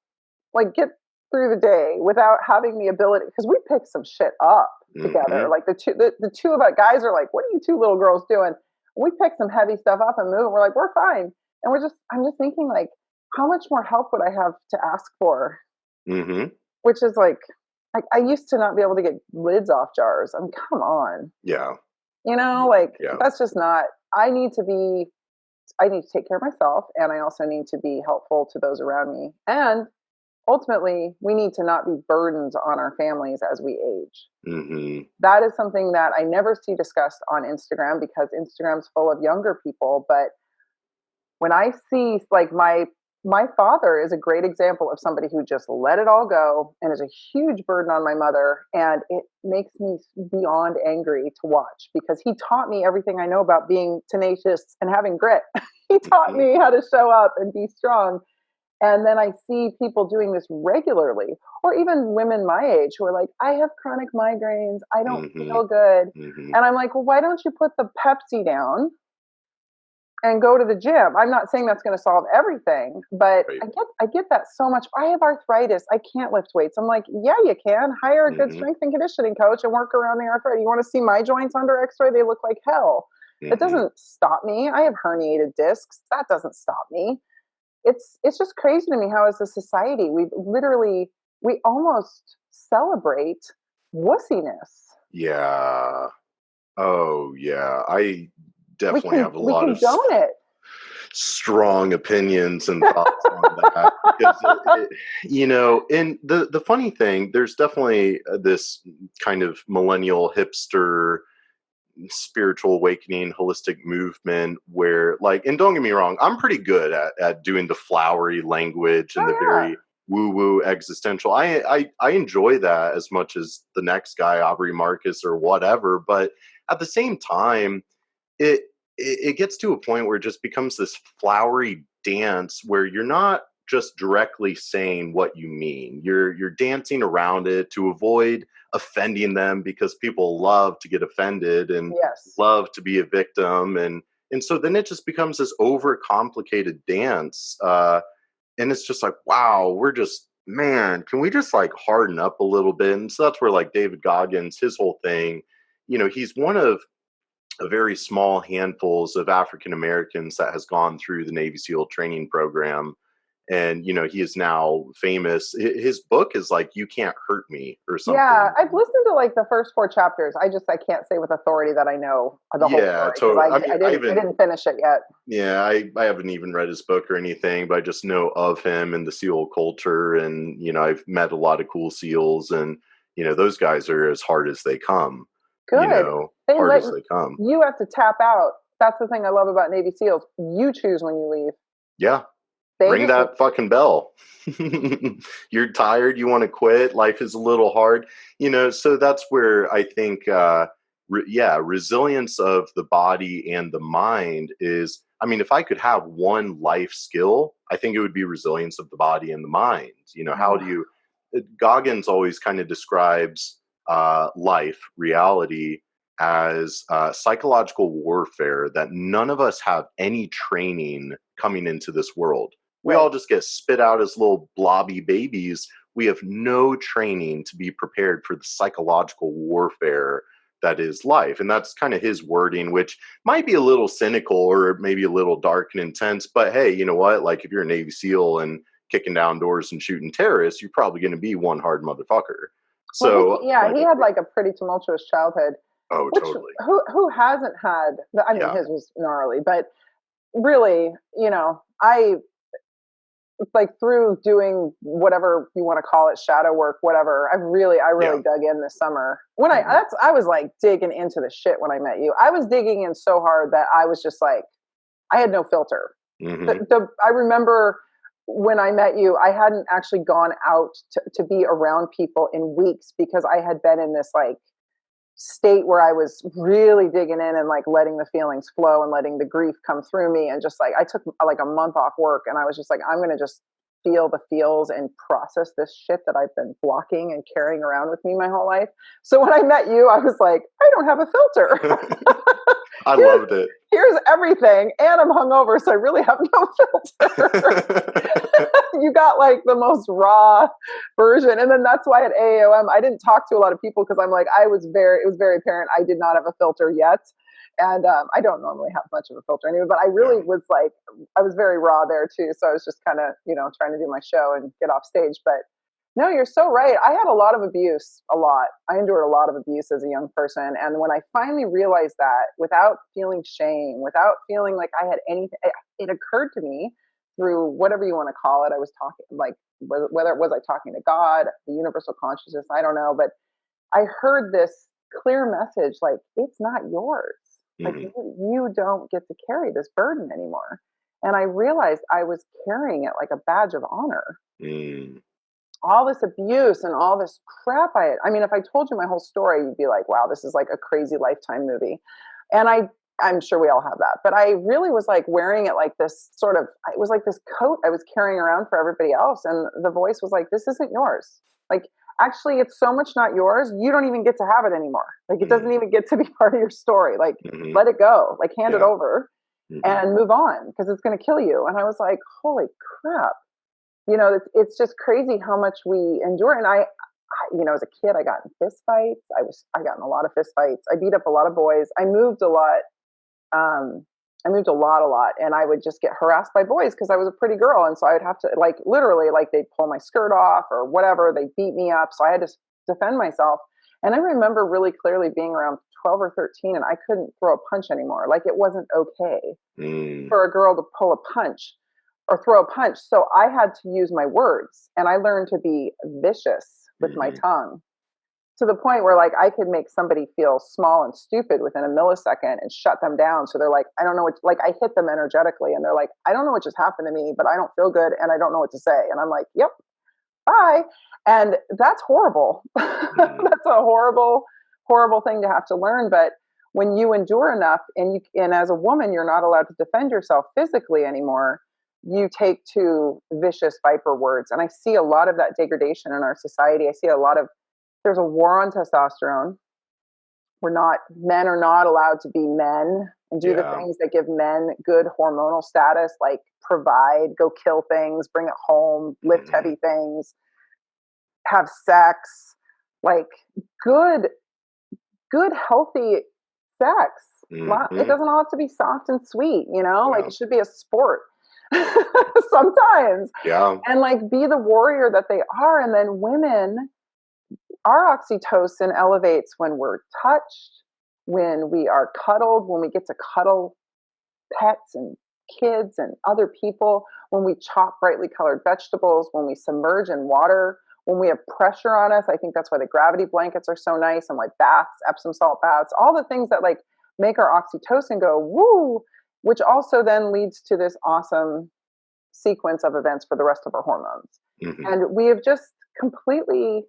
S2: like get through the day without having the ability? Because we pick some shit up together. Like the two of us guys are like, what are you 2 little girls doing? We pick some heavy stuff up and move. We're like, we're fine. And I'm just thinking, like, how much more help would I have to ask for? Which is like I used to not be able to get lids off jars. I mean, come on.
S3: Yeah.
S2: That's just not, I need to take care of myself, and I also need to be helpful to those around me. And ultimately, we need to not be burdens on our families as we age. That is something that I never see discussed on Instagram, because Instagram's full of younger people. But when I see, like, my father is a great example of somebody who just let it all go and is a huge burden on my mother. And it makes me beyond angry to watch, because he taught me everything I know about being tenacious and having grit. He taught me how to show up and be strong. And then I see people doing this regularly, or even women my age who are like, I have chronic migraines. I don't
S3: Mm-hmm.
S2: feel good.
S3: Mm-hmm.
S2: And I'm like, well, why don't you put the Pepsi down and go to the gym? I'm not saying that's going to solve everything, but
S3: Right.
S2: I get that so much. I have arthritis. I can't lift weights. I'm like, yeah, you can. Hire a good
S3: Mm-hmm.
S2: strength and conditioning coach and work around the arthritis. You want to see my joints under X-ray? They look like hell. It
S3: Mm-hmm.
S2: doesn't stop me. I have herniated discs. That doesn't stop me. It's just crazy to me how as a society we almost celebrate wussiness.
S3: Yeah. Oh, yeah. I definitely have a
S2: We
S3: lot of
S2: condone it.
S3: strong opinions and thoughts on that because and the funny thing, there's definitely this kind of millennial hipster spiritual awakening holistic movement where, like, and don't get me wrong, I'm pretty good at doing the flowery language and the
S2: Oh yeah.
S3: very woo woo existential. I enjoy that as much as the next guy, Aubrey Marcus or whatever, but at the same time it gets to a point where it just becomes this flowery dance where you're not just directly saying what you mean. You're dancing around it to avoid offending them because people love to get offended and
S2: Yes.
S3: love to be a victim, and so then it just becomes this overcomplicated dance, and it's just like, wow, we're just, man, can we just like harden up a little bit? And so that's where, like, David Goggins, his whole thing, he's one of a very small handfuls of African Americans that has gone through the Navy SEAL training program. And, he is now famous. His book is like, You Can't Hurt Me or
S2: Yeah,
S3: something.
S2: I've listened to like the first 4 chapters. I can't say with authority that I know the whole
S3: Yeah.
S2: story because
S3: I mean,
S2: I didn't finish it yet.
S3: yeah, I haven't even read his book or anything, but I just know of him and the SEAL culture. And, I've met a lot of cool SEALs, and, those guys are as hard as they come,
S2: Good. They
S3: hard
S2: let
S3: as they come.
S2: you have to tap out. That's the thing I love about Navy SEALs. You choose when you leave.
S3: Yeah.
S2: They
S3: Ring
S2: just
S3: that fucking bell. You're tired, you want to quit, life is a little hard, so that's where I think resilience of the body and the mind is, I mean, if I could have one life skill, I think it would be resilience of the body and the mind. How do you, Goggins always kind of describes life, reality, as psychological warfare, that none of us have any training coming into this world. We all just get spit out as little blobby babies. We have no training to be prepared for the psychological warfare that is life. And that's kind of his wording, which might be a little cynical or maybe a little dark and intense. But hey, you know what? Like, if you're a Navy SEAL and kicking down doors and shooting terrorists, you're probably going to be one hard motherfucker.
S2: Well,
S3: So,
S2: he had like a pretty tumultuous childhood.
S3: oh,
S2: Which
S3: totally.
S2: who hasn't had? I mean,
S3: Yeah.
S2: his was gnarly, but really, I like through doing whatever you want to call it, shadow work, whatever. I really dug in this summer. When I was like digging into the shit when I met you. I was digging in so hard that I was just like, I had no filter. I remember when I met you, I hadn't actually gone out to be around people in weeks because I had been in this like state where I was really digging in and like letting the feelings flow and letting the grief come through me. And just like, I took like a month off work and I was just like, I'm going to just feel the feels and process this shit that I've been blocking and carrying around with me my whole life. So when I met you, I was like, I don't have a filter.
S3: I loved it.
S2: Here's everything. And I'm hungover, so I really have no filter. You got like the most raw version. And then that's why at AAOM, I didn't talk to a lot of people because I'm like, it was very apparent I did not have a filter yet. And I don't normally have much of a filter anyway, but I really was like, I was very raw there too. So I was just kind of, trying to do my show and get off stage. But no, you're so right. I had a lot of abuse, I endured a lot of abuse as a young person. And when I finally realized that without feeling shame, without feeling like I had anything, it occurred to me through whatever you want to call it. I was talking like, whether it was I talking to God, the universal consciousness, I don't know. But I heard this clear message, like, it's not yours. Like you don't get to carry this burden anymore. And I realized I was carrying it like a badge of honor. All this abuse and all this crap. I mean, if I told you my whole story, you'd be like, wow, this is like a crazy Lifetime movie. And I I'm sure we all have that, but I really was like wearing it like this sort of, it was like this coat I was carrying around for everybody else. And the voice was like, this isn't yours. Like, actually, it's so much not yours. You don't even get to have it anymore. Like, it doesn't even get to be part of your story. Like, let it go, like hand it over and move on, because it's going to kill you. And I was like, holy crap. You know, it's just crazy how much we endure. And I, you know, as a kid, I got in fist fights. I got in a lot of fist fights. I beat up a lot of boys. I moved a lot. I moved a lot. And I would just get harassed by boys because I was a pretty girl. And so I would have to, like, literally, like, they'd pull my skirt off or whatever. They beat me up. So I had to defend myself. And I remember really clearly being around 12 or 13 and I couldn't throw a punch anymore. Like, it wasn't okay for a girl to pull a punch or throw a punch. So I had to use my words, and I learned to be vicious with my tongue, to the point where, like, I could make somebody feel small and stupid within a millisecond and shut them down. So they're like, I don't know what, like, I hit them energetically and they're like, I don't know what just happened to me, but I don't feel good and I don't know what to say. And I'm like, yep, bye. And that's horrible. That's a horrible, horrible thing to have to learn. But when you endure enough, and as a woman, you're not allowed to defend yourself physically anymore, you take to vicious viper words. And I see a lot of that degradation in our society. I see there's a war on testosterone. Men are not allowed to be men and do the things that give men good hormonal status, like provide, go kill things, bring it home, lift heavy things, have sex, like good, healthy sex. It doesn't all have to be soft and sweet, you know, like, it should be a sport sometimes. And, like, be the warrior that they are. And then women, our oxytocin elevates when we're touched, when we are cuddled, when we get to cuddle pets and kids and other people, when we chop brightly colored vegetables, when we submerge in water, when we have pressure on us. I think that's why the gravity blankets are so nice, and why baths, Epsom salt baths, all the things that, like, make our oxytocin go woo, which also then leads to this awesome sequence of events for the rest of our hormones. And we have just completely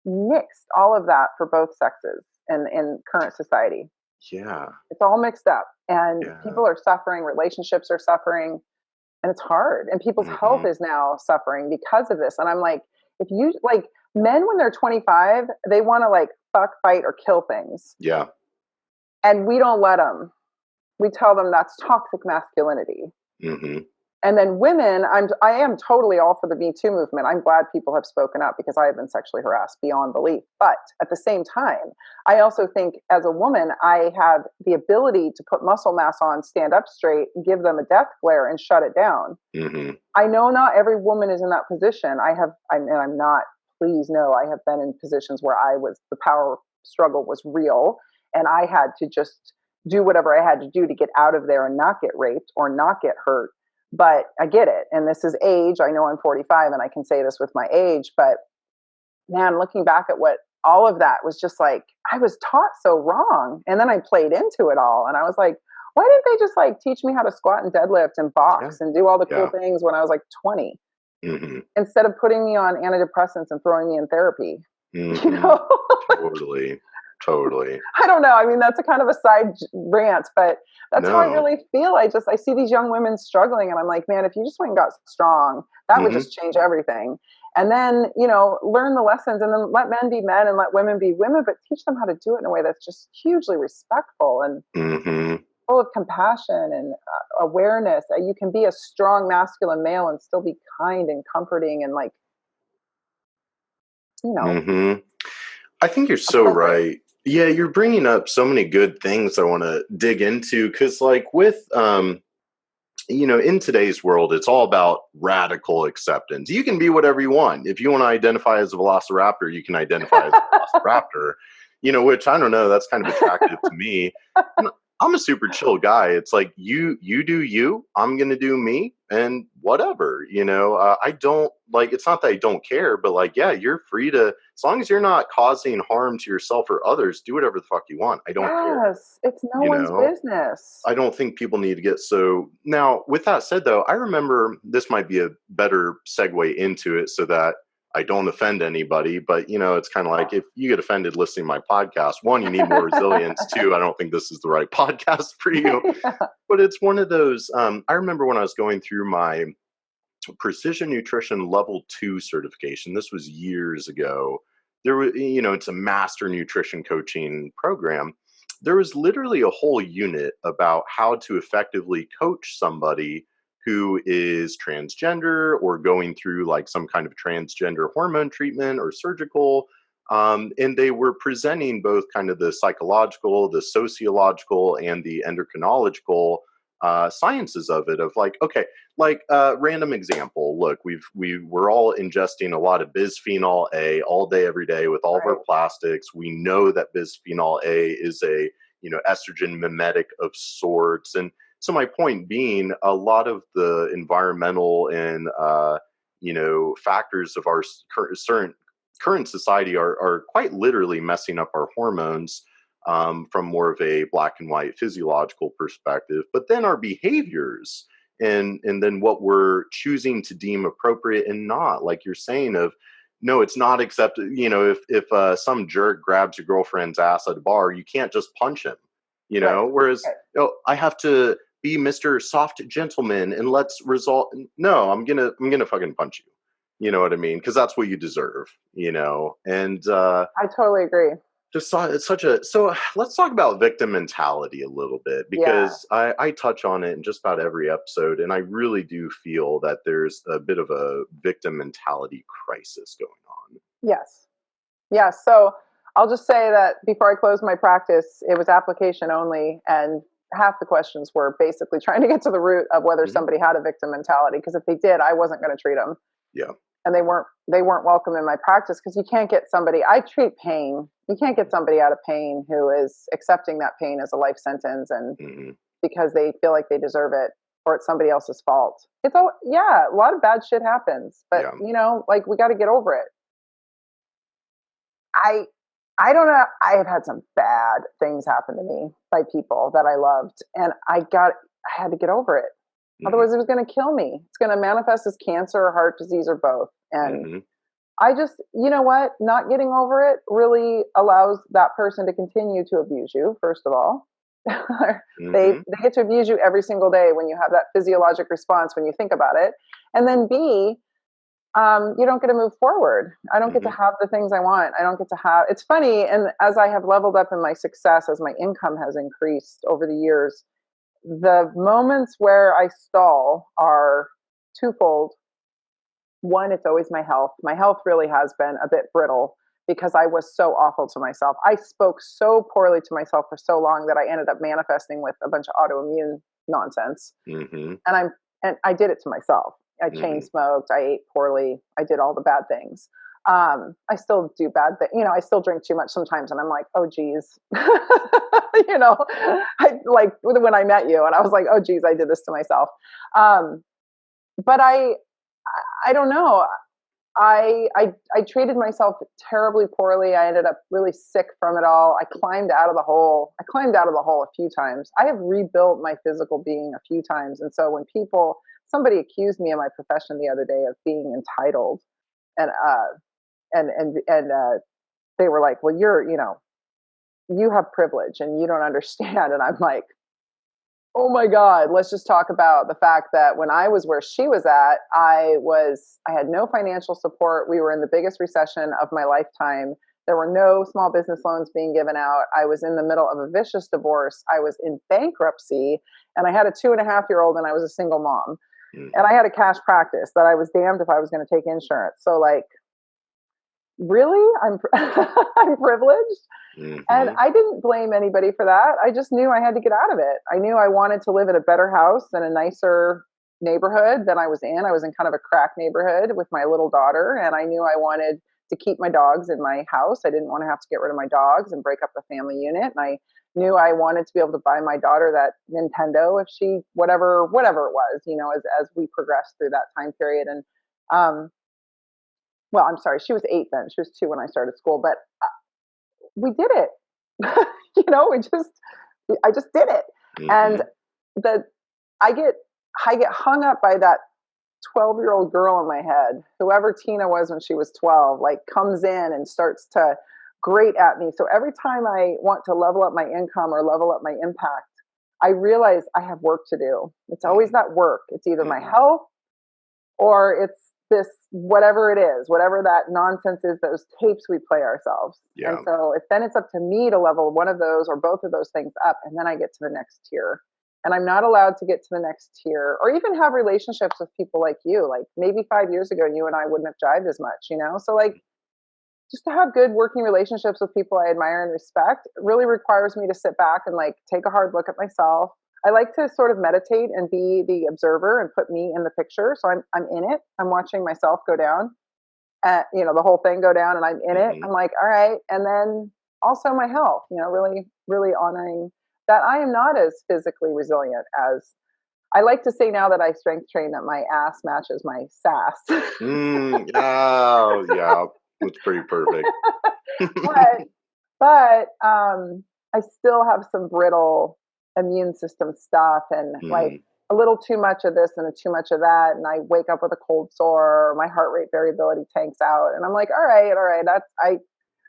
S2: mixed all of that for both sexes in current society. It's all mixed up, and people are suffering, relationships are suffering, and it's hard, and people's health is now suffering because of this. And I'm like, if you, like, men when they're 25, they want to, like, fuck, fight, or kill things. And we don't let them. We tell them that's toxic masculinity. And then women, I am totally all for the Me Too movement. I'm glad people have spoken up, because I have been sexually harassed beyond belief. But at the same time, I also think as a woman, I have the ability to put muscle mass on, stand up straight, give them a death glare, and shut it down. I know not every woman is in that position. I'm not, please no, I have been in positions where the power struggle was real, and I had to just do whatever I had to do to get out of there and not get raped or not get hurt. But I get it. And this is age. I know I'm 45 and I can say this with my age, but man, looking back at what all of that was, just like, I was taught so wrong. And then I played into it all. And I was like, why didn't they just, like, teach me how to squat and deadlift and box and do all the cool things when I was like 20, instead of putting me on antidepressants and throwing me in therapy? You know? Totally. I don't know. I mean, that's a kind of a side rant, but that's how I really feel. I see these young women struggling, and I'm like, man, if you just went and got strong, that would just change everything. And then, you know, learn the lessons, and then let men be men and let women be women, but teach them how to do it in a way that's just hugely respectful and full of compassion and awareness. You can be a strong masculine male and still be kind and comforting and, like, you know.
S3: I think you're so right. Yeah, you're bringing up so many good things I want to dig into, because, like, with, you know, in today's world, it's all about radical acceptance. You can be whatever you want. If you want to identify as a velociraptor, you can identify as a velociraptor, you know, which, I don't know, that's kind of attractive to me. And I'm a super chill guy. It's like, you do you, I'm going to do me, and whatever, you know. I don't, like, it's not that I don't care, but, like, yeah, you're free to, as long as you're not causing harm to yourself or others, do whatever the fuck you want. I don't care.
S2: Yes, it's no one's business.
S3: I don't think people need to get so. Now, with that said, though, I remember, this might be a better segue into it, so that I don't offend anybody, but it's kind of like if you get offended listening to my podcast, one, you need more resilience. Two, I don't think this is the right podcast for you.
S2: Yeah.
S3: But it's one of those. I remember when I was going through my precision nutrition level 2 certification. This was years ago. There was, it's a master nutrition coaching program. There was literally a whole unit about how to effectively coach somebody who is transgender or going through like some kind of transgender hormone treatment or surgical. And they were presenting both kind of the psychological, the sociological, and the endocrinological sciences of it. Of like, okay, like random example. Look, we're all ingesting a lot of bisphenol A all day, every day with all of our plastics. We know that bisphenol A is a estrogen mimetic of sorts, and so my point being, a lot of the environmental and factors of our current society are quite literally messing up our hormones from more of a black and white physiological perspective. But then our behaviors and then what we're choosing to deem appropriate and not, like you're saying, of no, it's not accepted. If some jerk grabs your girlfriend's ass at a bar, you can't just punch him. Whereas I have to be Mr. Soft Gentleman and let's resolve. No, I'm gonna fucking punch you. You know what I mean? Because that's what you deserve. And
S2: I totally agree.
S3: just saw it's such a so let's talk about victim mentality a little bit, because I touch on it in just about every episode, and I really do feel that there's a bit of a victim mentality crisis going on.
S2: Yes. So I'll just say that before I closed my practice, it was application only, and half the questions were basically trying to get to the root of whether somebody had a victim mentality, because if they did, I wasn't going to treat them.
S3: Yeah.
S2: And they weren't welcome in my practice, because you can't get somebody, I treat pain. You can't get somebody out of pain who is accepting that pain as a life sentence and because they feel like they deserve it or it's somebody else's fault. A lot of bad shit happens, but like we got to get over it. I don't know. I have had some bad things happen to me by people that I loved, and I had to get over it. Otherwise, it was going to kill me. It's going to manifest as cancer or heart disease or both. And I just, not getting over it really allows that person to continue to abuse you, first of all. They get to abuse you every single day when you have that physiologic response, when you think about it. And then B, you don't get to move forward. I don't get to have the things I want. I don't get to have, it's funny. And as I have leveled up in my success, as my income has increased over the years, the moments where I stall are twofold. One, it's always my health. My health really has been a bit brittle because I was so awful to myself. I spoke so poorly to myself for so long that I ended up manifesting with a bunch of autoimmune nonsense. And I did it to myself. I chain smoked. I ate poorly. I did all the bad things. I still do bad things. I still drink too much sometimes, and I'm like, oh geez, I like when I met you, and I was like, oh geez, I did this to myself. But I don't know. I treated myself terribly poorly. I ended up really sick from it all. I climbed out of the hole a few times. I have rebuilt my physical being a few times, and so when somebody accused me in my profession the other day of being entitled, and they were like, well, you have privilege and you don't understand. And I'm like, oh my God, let's just talk about the fact that when I was where she was at, I had no financial support. We were in the biggest recession of my lifetime. There were no small business loans being given out. I was in the middle of a vicious divorce. I was in bankruptcy, and I had a 2.5-year-old, and I was a single mom. And I had a cash practice that I was damned if I was going to take insurance. So like, really? I'm privileged. And I didn't blame anybody for that. I just knew I had to get out of it. I knew I wanted to live in a better house and a nicer neighborhood than I was in. I was in kind of a crack neighborhood with my little daughter, and I knew I wanted to keep my dogs in my house. I didn't want to have to get rid of my dogs and break up the family unit. And I knew I wanted to be able to buy my daughter that Nintendo if she, whatever it was, as we progressed through that time period. And, well, I'm sorry, she was 8 then. She was 2 when I started school, but we did it. I just did it. And I get hung up by that 12-year-old girl in my head, whoever Tina was when she was 12, like comes in and starts to grate at me. So every time I want to level up my income or level up my impact, I realize I have work to do. It's always that work. It's either my health or it's this, whatever it is, whatever that nonsense is, those tapes we play ourselves.
S3: Yeah.
S2: And so then it's up to me to level one of those or both of those things up. And then I get to the next tier. And I'm not allowed to get to the next tier or even have relationships with people like you. Like maybe 5 years ago, you and I wouldn't have jived as much, you know? So like, just to have good working relationships with people I admire and respect really requires me to sit back and like take a hard look at myself. I like to sort of meditate and be the observer and put me in the picture. So I'm in it. I'm watching myself go down, you know, the whole thing go down, and I'm in it. I'm like, all right. And then also my health, you know, really, really honoring that I am not as physically resilient as I like to say now that I strength train, that my ass matches my sass.
S3: Oh, yeah. It's pretty perfect.
S2: but I still have some brittle immune system stuff and like a little too much of this and too much of that. And I wake up with a cold sore, or my heart rate variability tanks out. And I'm like, all right,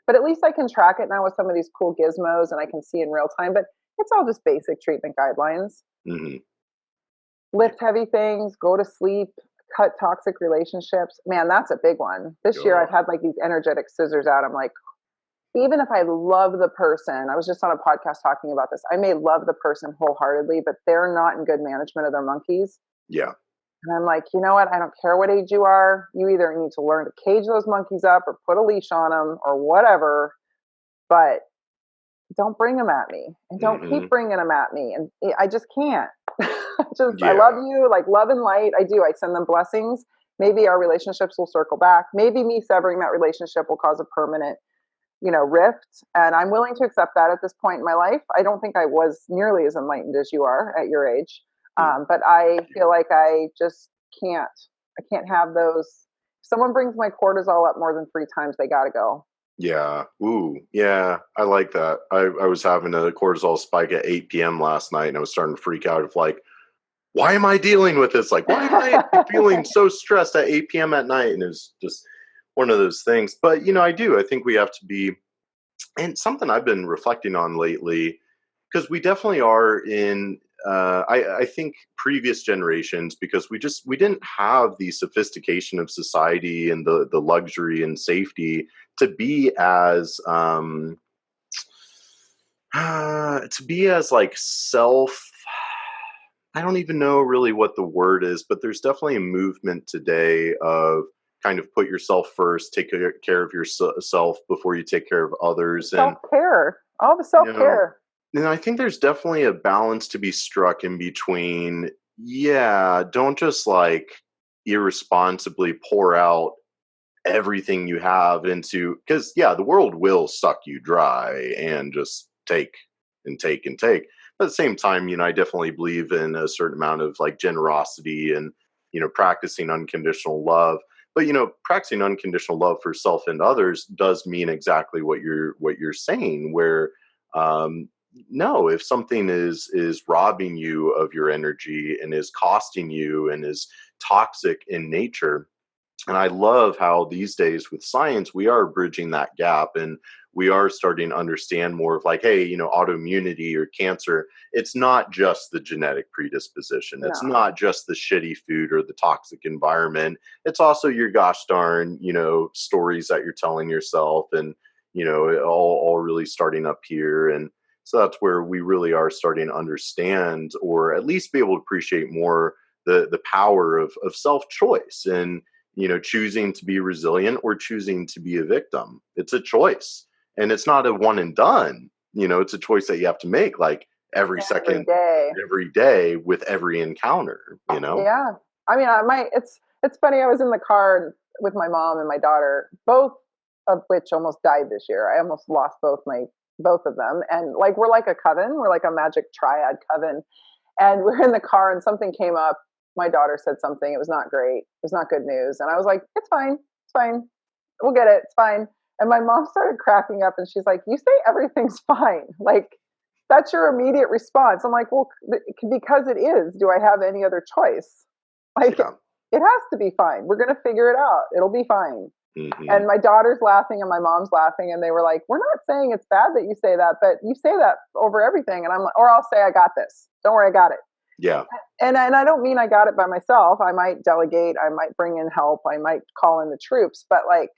S2: but at least I can track it now with some of these cool gizmos and I can see in real time, but it's all just basic treatment guidelines. Lift heavy things, go to sleep, cut toxic relationships. Man, that's a big one. This year I've had like these energetic scissors out. I'm like, even if I love the person, I was just on a podcast talking about this. I may love the person wholeheartedly, but they're not in good management of their monkeys.
S3: Yeah.
S2: And I'm like, you know what? I don't care what age you are. You either need to learn to cage those monkeys up or put a leash on them or whatever, but don't bring them at me and don't keep bringing them at me. And I just can't. I love you, like love and light. I do. I send them blessings. Maybe our relationships will circle back. Maybe me severing that relationship will cause a permanent, you know, rift. And I'm willing to accept that at this point in my life. I don't think I was nearly as enlightened as you are at your age. But I feel like I just can't. I can't have those. If someone brings my cortisol up more than 3 times, they got to go.
S3: Yeah. Ooh. Yeah. I like that. I was having a cortisol spike at 8 p.m. last night, and I was starting to freak out of like, why am I dealing with this? Like, why am I feeling so stressed at 8 p.m. at night? And it was just one of those things. But, you know, I think we have to be, and something I've been reflecting on lately, because we definitely are in, I think previous generations, because we didn't have the sophistication of society and the luxury and safety to be as, like I don't even know really what the word is, but there's definitely a movement today of kind of put yourself first, take care of yourself before you take care of others.
S2: Self-care, all the self-care.
S3: And I think there's definitely a balance to be struck in between, don't just like irresponsibly pour out everything you have into, because the world will suck you dry and just take and take and take. But at the same time, I definitely believe in a certain amount of like generosity and, practicing unconditional love. But, practicing unconditional love for self and others does mean exactly what you're saying, where, no, if something is robbing you of your energy and is costing you and is toxic in nature. And I love how these days with science, we are bridging that gap, and we are starting to understand more of like, hey, autoimmunity or cancer, it's not just the genetic predisposition. It's not just the shitty food or the toxic environment. It's also your gosh darn, stories that you're telling yourself, and, all really starting up here. And so that's where we really are starting to understand, or at least be able to appreciate more the power of self-choice and, choosing to be resilient or choosing to be a victim. It's a choice, and it's not a one and done. It's a choice that you have to make like every second, every day with every encounter,
S2: Yeah. I mean, it's funny. I was in the car with my mom and my daughter, both of which almost died this year. I almost lost both of them. And like, we're like a coven. We're like a magic triad coven. And we're in the car and something came up. My daughter said something. It was not great. It was not good news. And I was like, it's fine. It's fine. We'll get it. It's fine. And my mom started cracking up and she's like, you say everything's fine. Like, that's your immediate response. I'm like, well, because it is. Do I have any other choice? Like, it has to be fine. We're going to figure it out. It'll be fine.
S3: Mm-hmm.
S2: And my daughter's laughing and my mom's laughing, and they were like, we're not saying it's bad that you say that, but you say that over everything. And I'm like, or I'll say, I got this. Don't worry, I got it.
S3: Yeah.
S2: And I don't mean I got it by myself. I might delegate. I might bring in help. I might call in the troops. But like,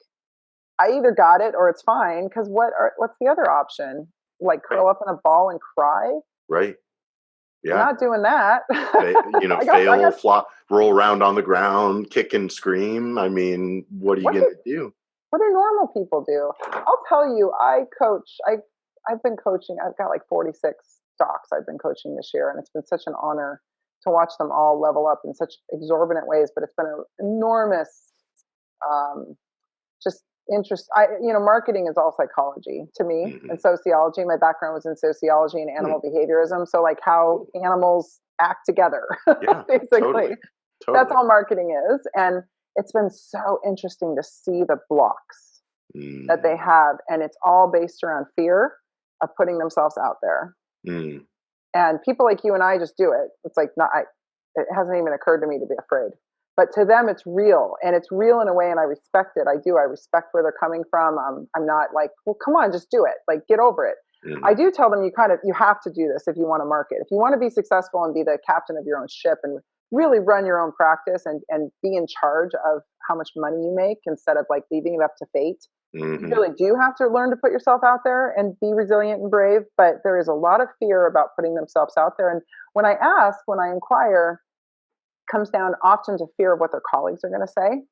S2: I either got it or it's fine. Because what's the other option? Like curl up in a ball and cry?
S3: Right. Yeah.
S2: I'm not doing that.
S3: Fail, flop, roll around on the ground, kick and scream. I mean, what are you going to do?
S2: What do normal people do? I'll tell you, I coach. I've been coaching. I've got like 46 docs I've been coaching this year, and it's been such an honor to watch them all level up in such exorbitant ways. But it's been an enormous, just interest. Marketing is all psychology to me and sociology. My background was in sociology and animal behaviorism. So like how animals act together, basically.
S3: Totally.
S2: That's all marketing is. And it's been so interesting to see the blocks that they have. And it's all based around fear of putting themselves out there. And people like you and I just do it. It's like, it hasn't even occurred to me to be afraid. But to them, it's real, and it's real in a way, and I respect it. I do. I respect where they're coming from. I'm not like, well, come on, just do it. Like, get over it. I do tell them you have to do this if you want to market. If you want to be successful and be the captain of your own ship and really run your own practice and be in charge of how much money you make instead of like leaving it up to fate. You really do have to learn to put yourself out there and be resilient and brave. But there is a lot of fear about putting themselves out there. And when I inquire, comes down often to fear of what their colleagues are going to say.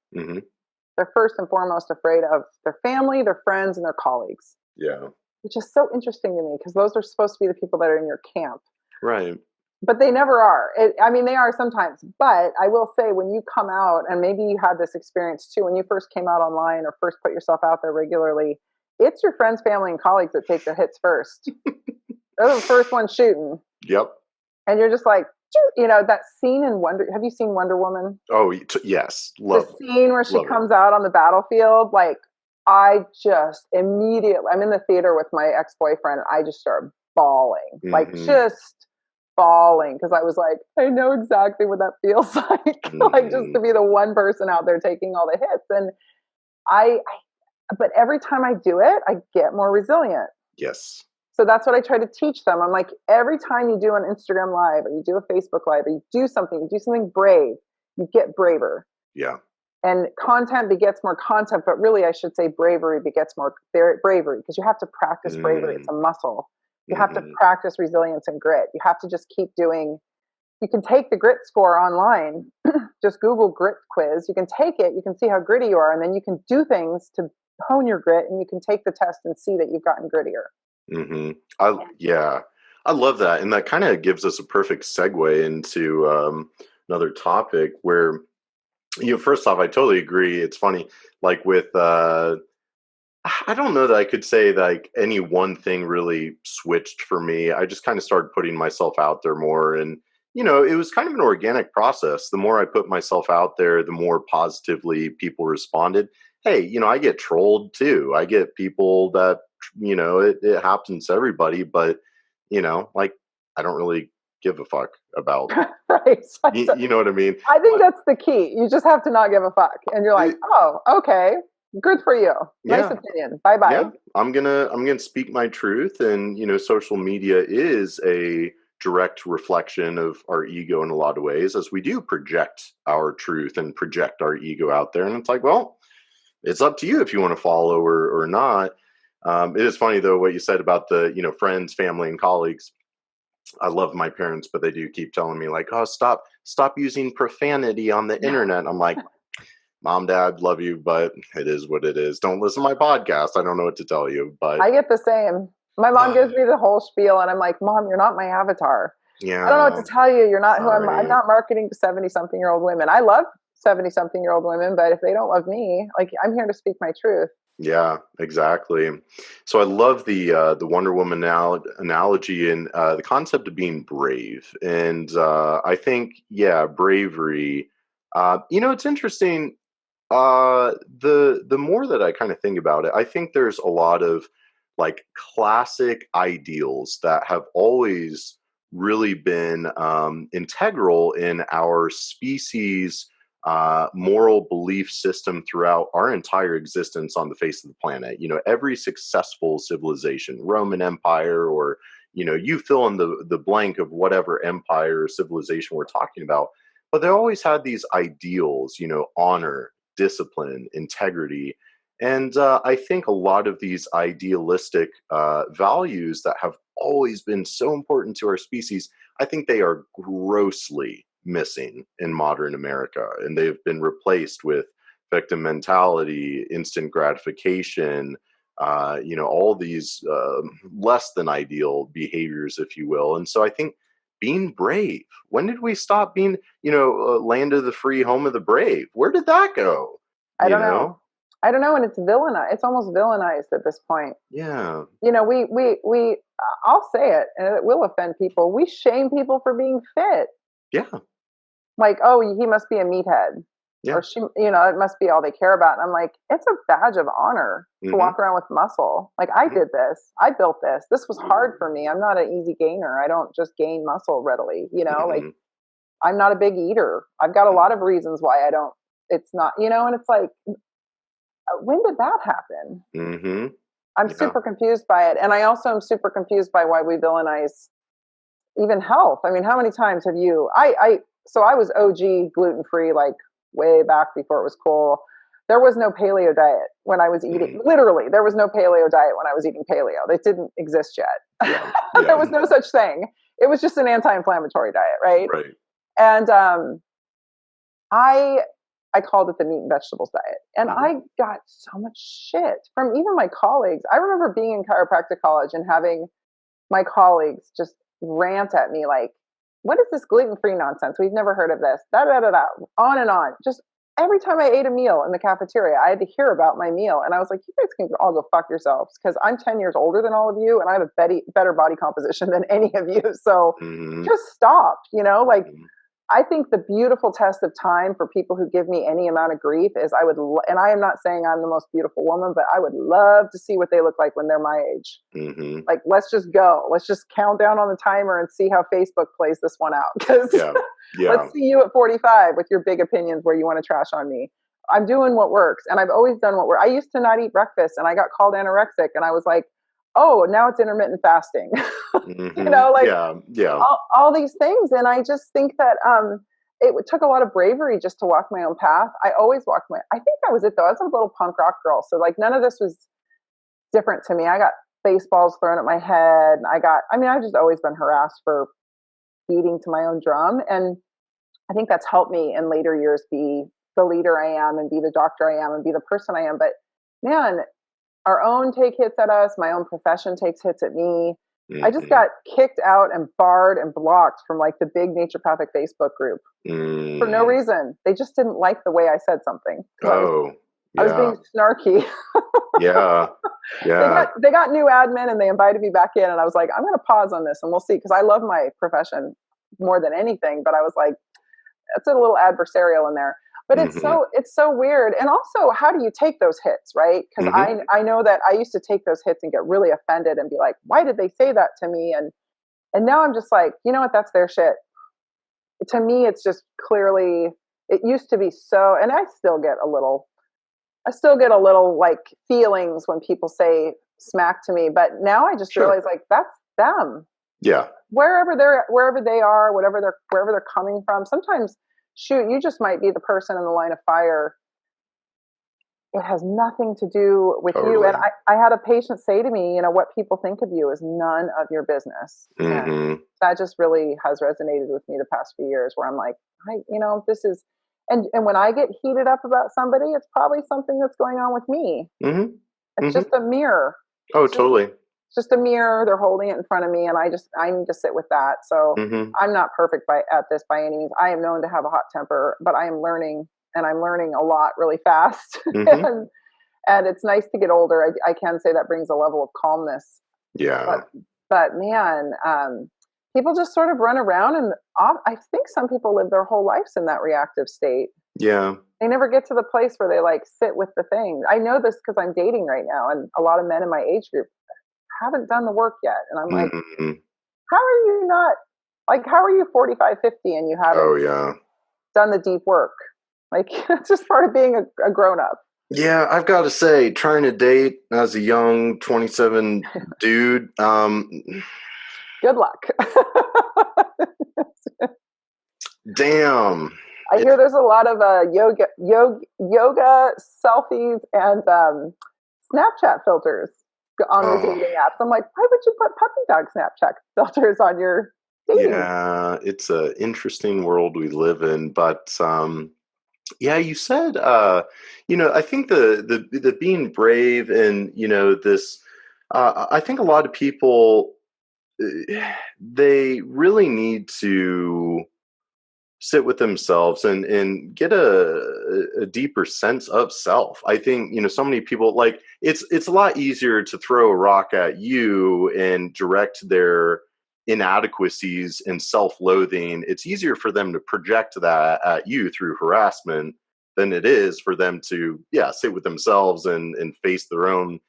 S2: They're first and foremost afraid of their family, their friends, and their colleagues.
S3: Yeah.
S2: Which is so interesting to me because those are supposed to be the people that are in your camp.
S3: Right.
S2: But they never are. They are sometimes. But I will say when you come out, and maybe you had this experience too, when you first came out online or first put yourself out there regularly, it's your friends, family, and colleagues that take the hits first. They're the first ones shooting.
S3: Yep.
S2: And you're just like, that scene in have you seen Wonder Woman?
S3: Oh, yes.
S2: The scene where she comes out on the battlefield, like I just immediately, I'm in the theater with my ex-boyfriend. I just started bawling, like just bawling. Cause I was like, I know exactly what that feels like. Like just to be the one person out there taking all the hits. And but every time I do it, I get more resilient.
S3: Yes.
S2: So that's what I try to teach them. I'm like, every time you do an Instagram live or you do a Facebook live or you do something brave, you get braver.
S3: Yeah.
S2: And content begets more content, but really I should say bravery begets more bravery because you have to practice bravery. It's a muscle. You have to practice resilience and grit. You have to just keep doing. You can take the grit score online. Just Google grit quiz. You can take it. You can see how gritty you are. And then you can do things to hone your grit and you can take the test and see that you've gotten grittier.
S3: I love that. And that kind of gives us a perfect segue into another topic where, first off, I totally agree. It's funny, like with, I don't know that I could say like any one thing really switched for me. I just kind of started putting myself out there more. And, it was kind of an organic process. The more I put myself out there, the more positively people responded. Hey, I get trolled too. I get people that, it happens to everybody, but, like, I don't really give a fuck about.
S2: Right.
S3: You know what I mean?
S2: I think that's the key. You just have to not give a fuck. And you're like, oh, okay. Good for you. Nice opinion. Bye-bye.
S3: Yeah. I'm gonna speak my truth. And, social media is a direct reflection of our ego in a lot of ways, as we do project our truth and project our ego out there. And it's like, well, it's up to you if you want to follow or not. It is funny though, what you said about the, friends, family, and colleagues. I love my parents, but they do keep telling me like, oh, stop using profanity on the internet. I'm like, Mom, Dad, love you, but it is what it is. Don't listen to my podcast. I don't know what to tell you, but
S2: I get the same. My mom gives me the whole spiel and I'm like, Mom, you're not my avatar.
S3: Yeah.
S2: I don't know what to tell you. You're not who I'm not marketing to 70-something-year-old women. I love 70-something-year-old women, but if they don't love me, like I'm here to speak my truth.
S3: Yeah, exactly. So I love the Wonder Woman analogy and the concept of being brave. And I think, bravery. It's interesting. The more that I kind of think about it, I think there's a lot of like classic ideals that have always really been integral in our species moral belief system throughout our entire existence on the face of the planet. You know, every successful civilization, Roman Empire, or, you know, you fill in the blank of whatever empire or civilization we're talking about, but they always had these ideals, you know, honor, discipline, integrity. And I think a lot of these idealistic values that have always been so important to our species, I think they are grossly missing in modern America. And they've been replaced with victim mentality, instant gratification, you know, all these less than ideal behaviors, if you will. And so I think being brave, when did we stop being, you know, land of the free, home of the brave? Where did that go?
S2: I don't know. I don't know. And it's villainized. It's almost villainized at this point.
S3: Yeah.
S2: You know, I'll say it, and it will offend people. We shame people for being fit.
S3: Yeah.
S2: Like, oh, he must be a meathead.
S3: Yeah.
S2: Or she, you know, it must be all they care about. And I'm like, it's a badge of honor to walk around with muscle. Like, I did this. I built this. This was hard for me. I'm not an easy gainer. I don't just gain muscle readily, you know, like I'm not a big eater. I've got a lot of reasons why I don't, it's not, you know, and it's like, when did that happen? I'm super confused by it. And I also am super confused by why we villainize even health. I mean, how many times have you, so I was OG gluten-free, like way back before it was cool. There was no paleo diet when I was eating. Literally, there was no paleo diet when I was eating paleo. It didn't exist yet.
S3: Yeah.
S2: There was no such thing. It was just an anti-inflammatory diet, right?
S3: Right.
S2: And I called it the meat and vegetables diet. And I got so much shit from even my colleagues. I remember being in chiropractic college and having my colleagues just rant at me like, what is this gluten-free nonsense? We've never heard of this. Da da da da. On and on. Just every time I ate a meal in the cafeteria, I had to hear about my meal. And I was like, you guys can all go fuck yourselves, because I'm 10 years older than all of you, and I have a better body composition than any of you. So just stop, you know, like, I think the beautiful test of time for people who give me any amount of grief is and I am not saying I'm the most beautiful woman, but I would love to see what they look like when they're my age. Like, let's just go. Let's just count down on the timer and see how Facebook plays this one out. Because let's see you at 45 with your big opinions where you want to trash on me. I'm doing what works. And I've always done what works. I used to not eat breakfast and I got called anorexic, and I was like, oh, now it's intermittent fasting. You know, like all these things. And I just think that it took a lot of bravery just to walk my own path. I always walked I think that was it though. I was a little punk rock girl. So like none of this was different to me. I got baseballs thrown at my head. I've just always been harassed for beating to my own drum. And I think that's helped me in later years be the leader I am and be the doctor I am and be the person I am. But man, our own take hits at us. My own profession takes hits at me. I just got kicked out and barred and blocked from like the big naturopathic Facebook group for no reason. They just didn't like the way I said something. I was being snarky. They got new admin and they invited me back in, and I was like, I'm going to pause on this and we'll see, because I love my profession more than anything. But I was like, it's a little adversarial in there. But it's so weird. And also, how do you take those hits, right? Because I know that I used to take those hits and get really offended and be like, why did they say that to me? And now I'm just like, you know what? That's their shit. To me, it's just clearly, it used to be so, and I still get a little like feelings when people say smack to me. But now I just realize like, that's them.
S3: Yeah.
S2: Wherever they are, wherever they're coming from. Sometimes, shoot, you just might be the person in the line of fire. It has nothing to do with you. And I had a patient say to me, you know, what people think of you is none of your business. And that just really has resonated with me the past few years, where I'm like, this is, and when I get heated up about somebody, it's probably something that's going on with me. It's just a mirror.
S3: Oh, totally.
S2: It's just a mirror. They're holding it in front of me, and I need to sit with that. So I'm not perfect at this by any means. I am known to have a hot temper, but I am learning, and I'm learning a lot really fast. And it's nice to get older. I can say that brings a level of calmness.
S3: Yeah.
S2: But man, people just sort of run around, and I think some people live their whole lives in that reactive state.
S3: Yeah. They
S2: never get to the place where they like sit with the thing. I know this because I'm dating right now, and a lot of men in my age group haven't done the work yet. And I'm like, how are you not, like, how are you 45, 50 and you haven't done the deep work? Like, it's just part of being a grown up.
S3: Yeah, I've got to say, trying to date as a young 27 dude,
S2: Good luck.
S3: damn.
S2: I hear there's a lot of yoga selfies and Snapchat filters on the
S3: Oh,
S2: dating apps. I'm like, why would you put puppy dog Snapchat filters on your dating?
S3: yeah, it's an interesting world we live in, but yeah, you said, I think the being brave and, this, I think a lot of people, they really need to sit with themselves and get a deeper sense of self. I think, so many people, like, it's a lot easier to throw a rock at you and direct their inadequacies and self-loathing. It's easier for them to project that at you through harassment than it is for them to, yeah, sit with themselves and face their own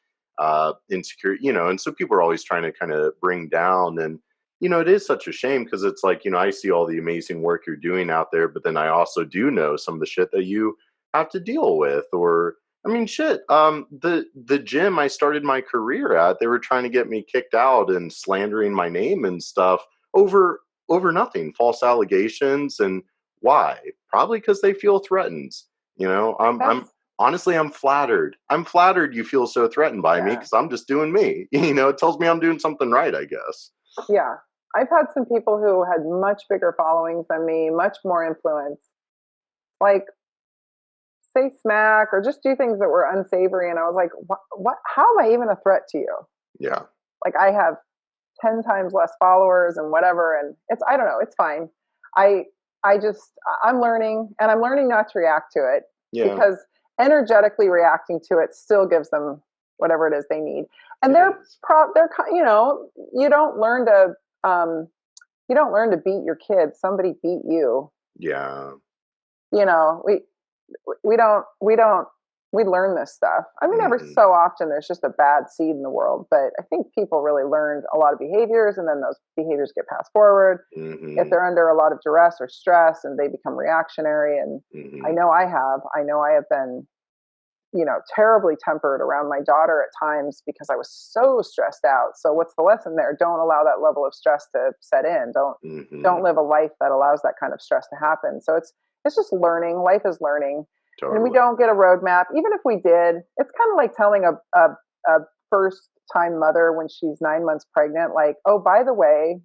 S3: insecurity, and so people are always trying to kind of bring down. And it is such a shame because it's like, I see all the amazing work you're doing out there, but then I also do know some of the shit that you have to deal with. Or, I mean, shit, the gym I started my career at, they were trying to get me kicked out and slandering my name and stuff over nothing, false allegations. And why? Probably because they feel threatened. I'm
S2: That's,
S3: honestly, I'm flattered. I'm flattered you feel so threatened by me
S2: yeah.
S3: because I'm just doing me. It tells me I'm doing something right, I guess.
S2: Yeah. I've had some people who had much bigger followings than me, much more influence, like say smack or just do things that were unsavory. And I was like, what, how am I even a threat to you?
S3: Yeah.
S2: Like, I have 10 times less followers and whatever. And it's, I don't know, it's fine. I, I'm learning, and I'm learning not to react to it,
S3: Yeah.
S2: because energetically reacting to it still gives them whatever it is they need. And they're, you don't learn to, um, you don't learn to beat your kids. Somebody beat you.
S3: Yeah.
S2: You know, we don't we learn this stuff. I mean, every
S3: Hmm.
S2: so often there's just a bad seed in the world, but I think people really learned a lot of behaviors, and then those behaviors get passed forward. If
S3: Hmm.
S2: they're under a lot of duress or stress, and they become reactionary, and I
S3: Hmm.
S2: know I have been, terribly tempered around my daughter at times because I was so stressed out. So what's the lesson there? Don't allow that level of stress to set in. Don't
S3: Hmm.
S2: live a life that allows that kind of stress to happen. So it's just learning. Life is learning. And we
S3: Totally.
S2: don't get a roadmap. Even if we did, it's kind of like telling a first time mother when she's 9 months pregnant, like, oh, by the way,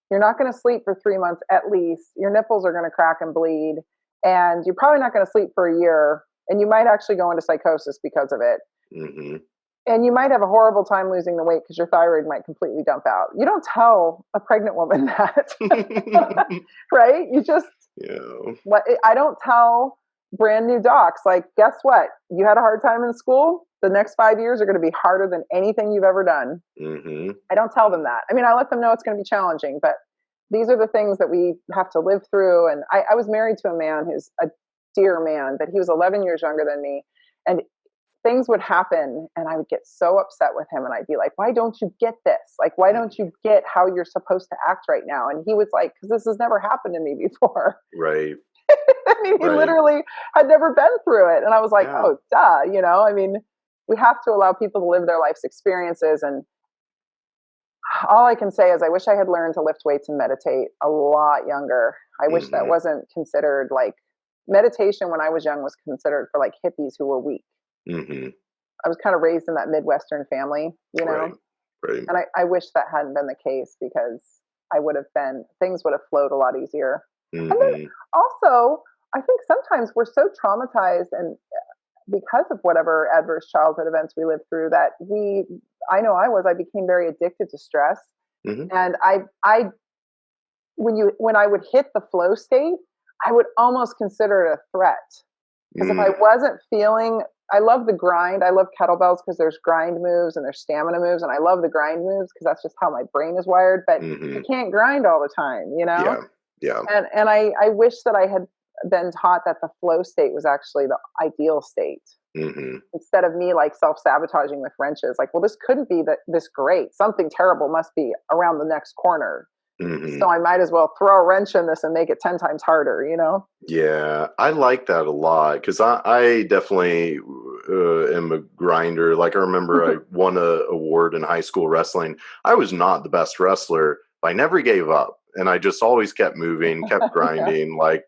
S2: you're not going to sleep for 3 months at least. Your nipples are going to crack and bleed, and you're probably not going to sleep for a year, and you might actually go into psychosis because of it.
S3: Hmm.
S2: And you might have a horrible time losing the weight because your thyroid might completely dump out. You don't tell a pregnant woman that, right? You just,
S3: Yeah.
S2: I don't tell brand new docs, like, guess what? You had a hard time in school. The next 5 years are going to be harder than anything you've ever done.
S3: Hmm.
S2: I don't tell them that. I mean, I let them know it's going to be challenging, but these are the things that we have to live through. And I was married to a man who's a dear man, but he was 11 years younger than me. And things would happen, and I would get so upset with him. And I'd be like, why don't you get this? Like, why don't you get how you're supposed to act right now? And he was like, because this has never happened to me before.
S3: Right.
S2: I mean, he
S3: Right.
S2: literally had never been through it. And I was like,
S3: Yeah.
S2: oh, duh. I mean, we have to allow people to live their life's experiences. And all I can say is I wish I had learned to lift weights and meditate a lot younger. I wish that
S3: Hmm.
S2: wasn't considered like meditation when I was young was considered for like hippies who were weak.
S3: Hmm.
S2: I was kind of raised in that Midwestern family,
S3: Right. Right.
S2: and I wish that hadn't been the case, because things would have flowed a lot easier. And then
S3: Hmm.
S2: also, I think sometimes we're so traumatized, and because of whatever adverse childhood events we lived through, that I became very addicted to stress.
S3: Hmm.
S2: And when I would hit the flow state, I would almost consider it a threat. Because if I
S3: Mm.
S2: wasn't feeling, I love the grind. I love kettlebells because there's grind moves and there's stamina moves, and I love the grind moves because that's just how my brain is wired. But I
S3: Hmm.
S2: can't grind all the time,
S3: Yeah. Yeah.
S2: And I wish that I had been taught that the flow state was actually the ideal state,
S3: Hmm.
S2: instead of me like self-sabotaging with wrenches. Like, well, this couldn't be this great. Something terrible must be around the next corner.
S3: Hmm.
S2: So I might as well throw a wrench in this and make it 10 times harder, you know?
S3: Yeah, I like that a lot because I definitely am a grinder. Like I remember I won a award in high school wrestling. I was not the best wrestler, but I never gave up, and I just always kept moving, kept
S2: Yeah.
S3: grinding. Like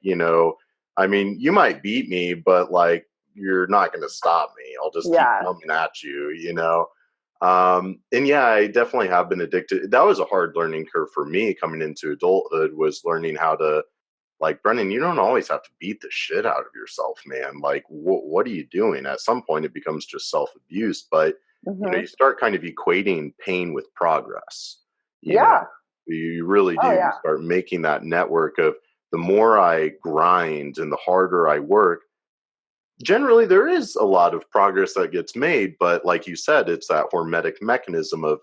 S3: I mean, you might beat me, but like you're not going to stop me. I'll just keep
S2: Yeah.
S3: coming at you. And yeah, I definitely have been addicted. That was a hard learning curve for me coming into adulthood. Was learning how to like Brendan, you don't always have to beat the shit out of yourself, man. Like, what are you doing? At some point, it becomes just self abuse. But
S2: Hmm.
S3: you start kind of equating pain with progress. You know,
S2: Yeah.
S3: you really do.
S2: Oh,
S3: You
S2: yeah.
S3: start making that network of the more I grind and the harder I work. Generally, there is a lot of progress that gets made, but like you said, it's that hormetic mechanism of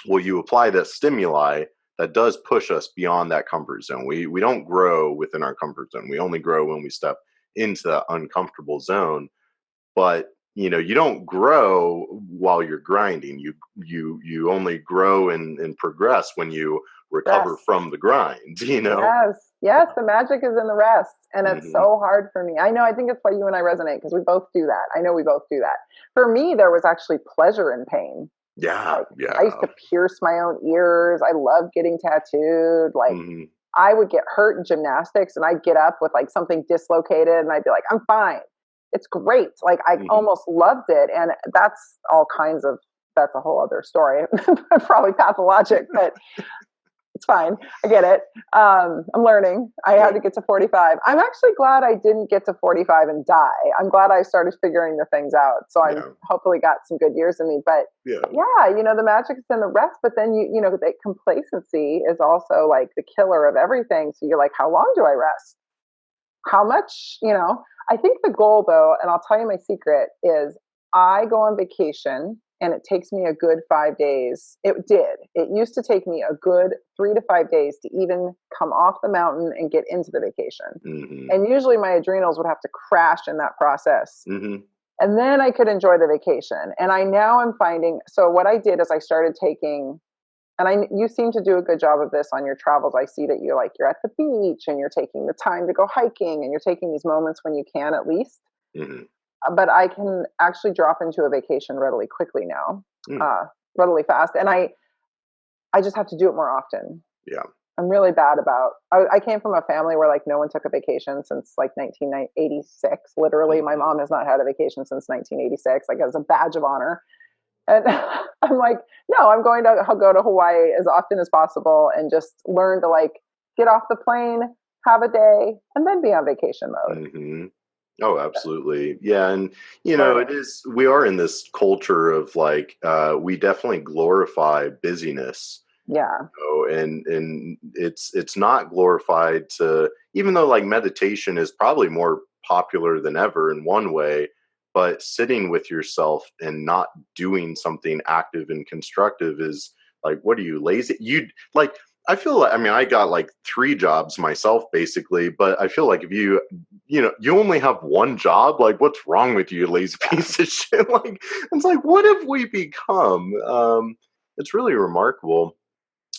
S3: well, you apply that stimuli that does push us beyond that comfort zone. We don't grow within our comfort zone. We only grow when we step into that uncomfortable zone. But you don't grow while you're grinding. You only grow and progress when you recover
S2: Rest.
S3: from the grind.
S2: Yes. Yes. The magic is in the rest. And it's
S3: Hmm.
S2: so hard for me. I know. I think it's why you and I resonate because we both do that. I know we both do that. For me, there was actually pleasure in pain.
S3: Yeah,
S2: Like, I used
S3: yeah.
S2: to pierce my own ears. I love getting tattooed. Like,
S3: Hmm.
S2: I would get hurt in gymnastics and I'd get up with like something dislocated and I'd be like, I'm fine. It's great. Like, I
S3: Hmm.
S2: almost loved it. And that's a whole other story. Probably pathologic, but it's fine. I get it. I'm learning. I had
S3: Yeah,
S2: to get to 45. I'm actually glad I didn't get to 45 and die. I'm glad I started figuring the things out. So I'm
S3: yeah,
S2: hopefully got some good years in me. But
S3: yeah.
S2: yeah, the magic is in the rest. But then the complacency is also like the killer of everything. So you're like, how long do I rest? How much? I think the goal, though, and I'll tell you my secret, is I go on vacation and it takes me a good 5 days. It did. It used to take me a good 3 to 5 days to even come off the mountain and get into the vacation.
S3: Hmm.
S2: And usually my adrenals would have to crash in that process.
S3: Hmm.
S2: And then I could enjoy the vacation. And I now am finding, so what I did is I started taking, you seem to do a good job of this on your travels. I see that you're at the beach and you're taking the time to go hiking and you're taking these moments when you can at least.
S3: Hmm.
S2: But I can actually drop into a vacation readily quickly now, uh, readily fast. And I just have to do it more often.
S3: Yeah.
S2: I'm really bad about, I came from a family where like no one took a vacation since like 1986. Literally, my
S3: Hmm.
S2: mom has not had a vacation since 1986, like as a badge of honor. And I'm like, no, I'm going to go to Hawaii as often as possible and just learn to like get off the plane, have a day, and then be on vacation mode.
S3: Hmm. Oh, absolutely. Yeah. And, it
S2: Learning.
S3: is, we are in this culture of like, we definitely glorify busyness,
S2: Yeah.
S3: and it's not glorified to, even though like meditation is probably more popular than ever in one way, but sitting with yourself and not doing something active and constructive is like, what are you, lazy? You like, I feel like, I mean, I got like 3 jobs myself basically, but I feel like if you only have one job, like what's wrong with you, lazy piece of shit? Like, it's like, what have we become? It's really remarkable.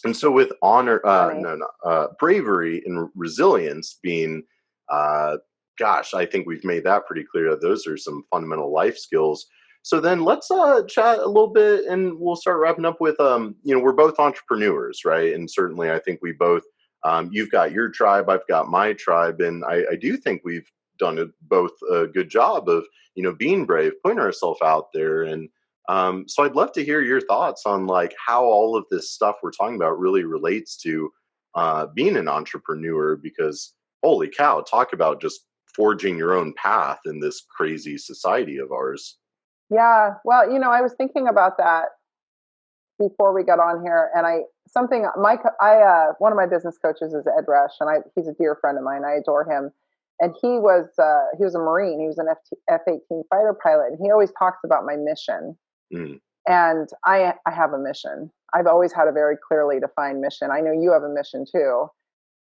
S3: And so with honor,
S2: Funny.
S3: no, no, bravery and resilience being, uh, gosh, I think we've made that pretty clear that those are some fundamental life skills. So then let's chat a little bit, and we'll start wrapping up with, we're both entrepreneurs, right? And certainly, I think we both, you've got your tribe, I've got my tribe, and I do think we've done both a good job of, being brave, putting ourselves out there, and so I'd love to hear your thoughts on like how all of this stuff we're talking about really relates to being an entrepreneur. Because holy cow, talk about just forging your own path in this crazy society of ours.
S2: Yeah. Well, I was thinking about that before we got on here, and one of my business coaches is Ed Rush, and he's a dear friend of mine. I adore him, and he was a Marine. He was an F-18 fighter pilot, and he always talks about my mission.
S3: Mm,
S2: And I have a mission. I've always had a very clearly defined mission. I know you have a mission too.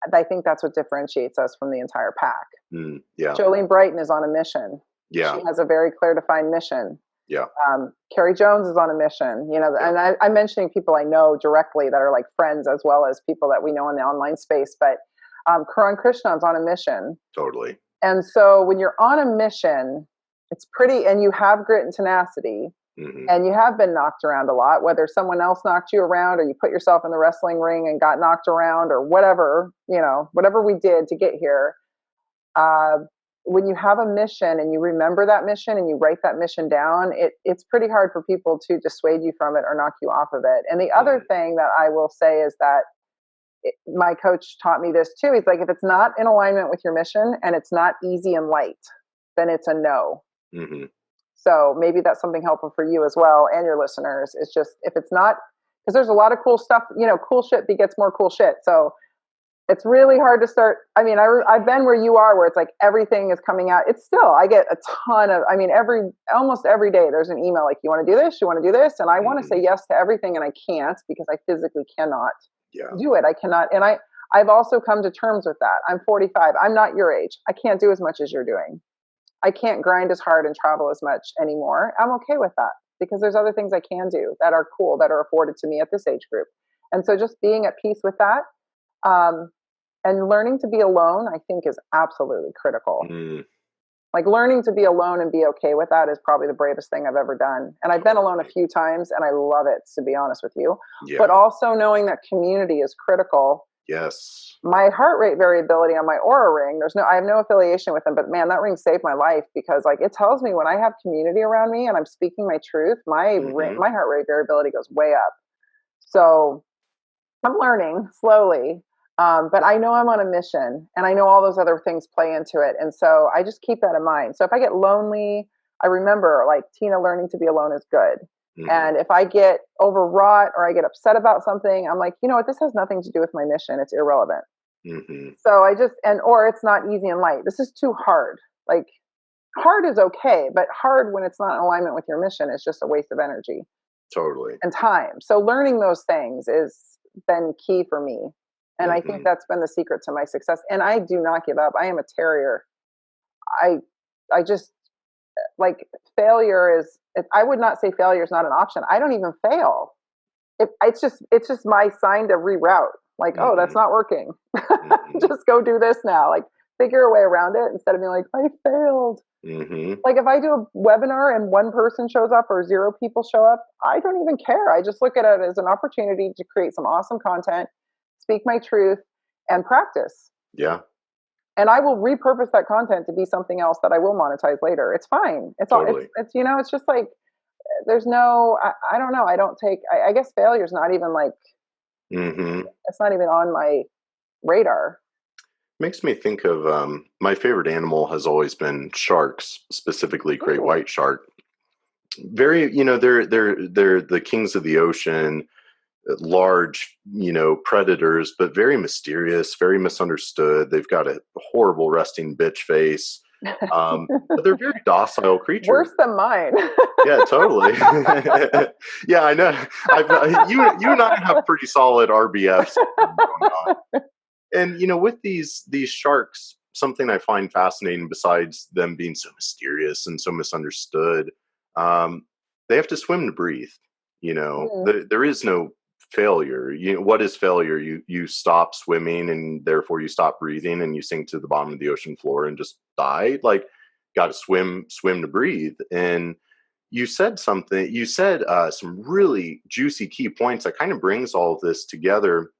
S2: And I think that's what differentiates us from the entire pack.
S3: yeah,
S2: Jolene Brighton is on a mission. She
S3: yeah,
S2: has a very clear defined mission.
S3: Yeah.
S2: Carrie Jones is on a mission, and I'm mentioning people I know directly that are like friends as well as people that we know in the online space. But Karan Krishnan's on a mission.
S3: Totally.
S2: And so when you're on a mission, it's pretty, and you have grit and tenacity, and you have been knocked around a lot, whether someone else knocked you around or you put yourself in the wrestling ring and got knocked around or whatever, whatever we did to get here. When you have a mission and you remember that mission and you write that mission down, it's pretty hard for people to dissuade you from it or knock you off of it. And the other thing that I will say is that my coach taught me this too. He's like, if it's not in alignment with your mission and it's not easy and light, then it's a no. So maybe that's something helpful for you as well and your listeners. It's just, if it's not, because there's a lot of cool stuff, cool shit begets more cool shit. So it's really hard to start. I mean, I've been where you are, where it's like everything is coming out. It's still, I get a ton of, almost every day there's an email like, you want to do this? You want to do this? And I want to say yes to everything, and I can't because I physically cannot do it. I cannot. And I've also come to terms with that. I'm 45. I'm not your age. I can't do as much as you're doing. I can't grind as hard and travel as much anymore. I'm okay with that because there's other things I can do that are cool, that are afforded to me at this age group. And so just being at peace with that, and learning to be alone, I think, is absolutely critical. Like learning to be alone and be okay with that is probably the bravest thing I've ever done. And I've been alone a few times and I love it, to be honest with you. But also knowing that community is critical.
S3: Yes.
S2: My heart rate variability on my Aura ring, I have no affiliation with them, but man, that ring saved my life because like it tells me when I have community around me and I'm speaking my truth, my heart rate variability goes way up. So I'm learning slowly. But I know I'm on a mission and I know all those other things play into it. And so I just keep that in mind. So if I get lonely, I remember like Tina, learning to be alone is good. And if I get overwrought or I get upset about something, I'm like, you know what, this has nothing to do with my mission. It's irrelevant. So or it's not easy and light. This is too hard. Like hard is okay, but hard when it's not in alignment with your mission is just a waste of energy.
S3: Totally.
S2: And time. So learning those things has been key for me. And I think that's been the secret to my success. And I do not give up. I am a terrier. I just like failure is, I would not say failure is not an option. I don't even fail. It's just my sign to reroute. Like, oh, that's not working. Just go do this now. Like figure a way around it instead of being like, I failed. Like if I do a webinar and one person shows up or 0 people show up, I don't even care. I just look at it as an opportunity to create some awesome content, speak my truth, and practice. Yeah. And I will repurpose that content to be something else that I will monetize later. It's fine. It's totally. It's it's just like, there's no, I don't know. I guess failure is not even like, it's not even on my radar.
S3: Makes me think of, my favorite animal has always been sharks, specifically great white shark. Very, they're the kings of the ocean. Large, predators, but very mysterious, very misunderstood. They've got a horrible resting bitch face. But they're very docile creatures.
S2: Worse than mine.
S3: Yeah, totally. Yeah, I know. You and I have pretty solid RBFs going on. And with these sharks, something I find fascinating besides them being so mysterious and so misunderstood, they have to swim to breathe. There is no failure. What is failure? You stop swimming and therefore you stop breathing and you sink to the bottom of the ocean floor and just die. Like, got to swim to breathe. And you said some really juicy key points that kind of brings all of this together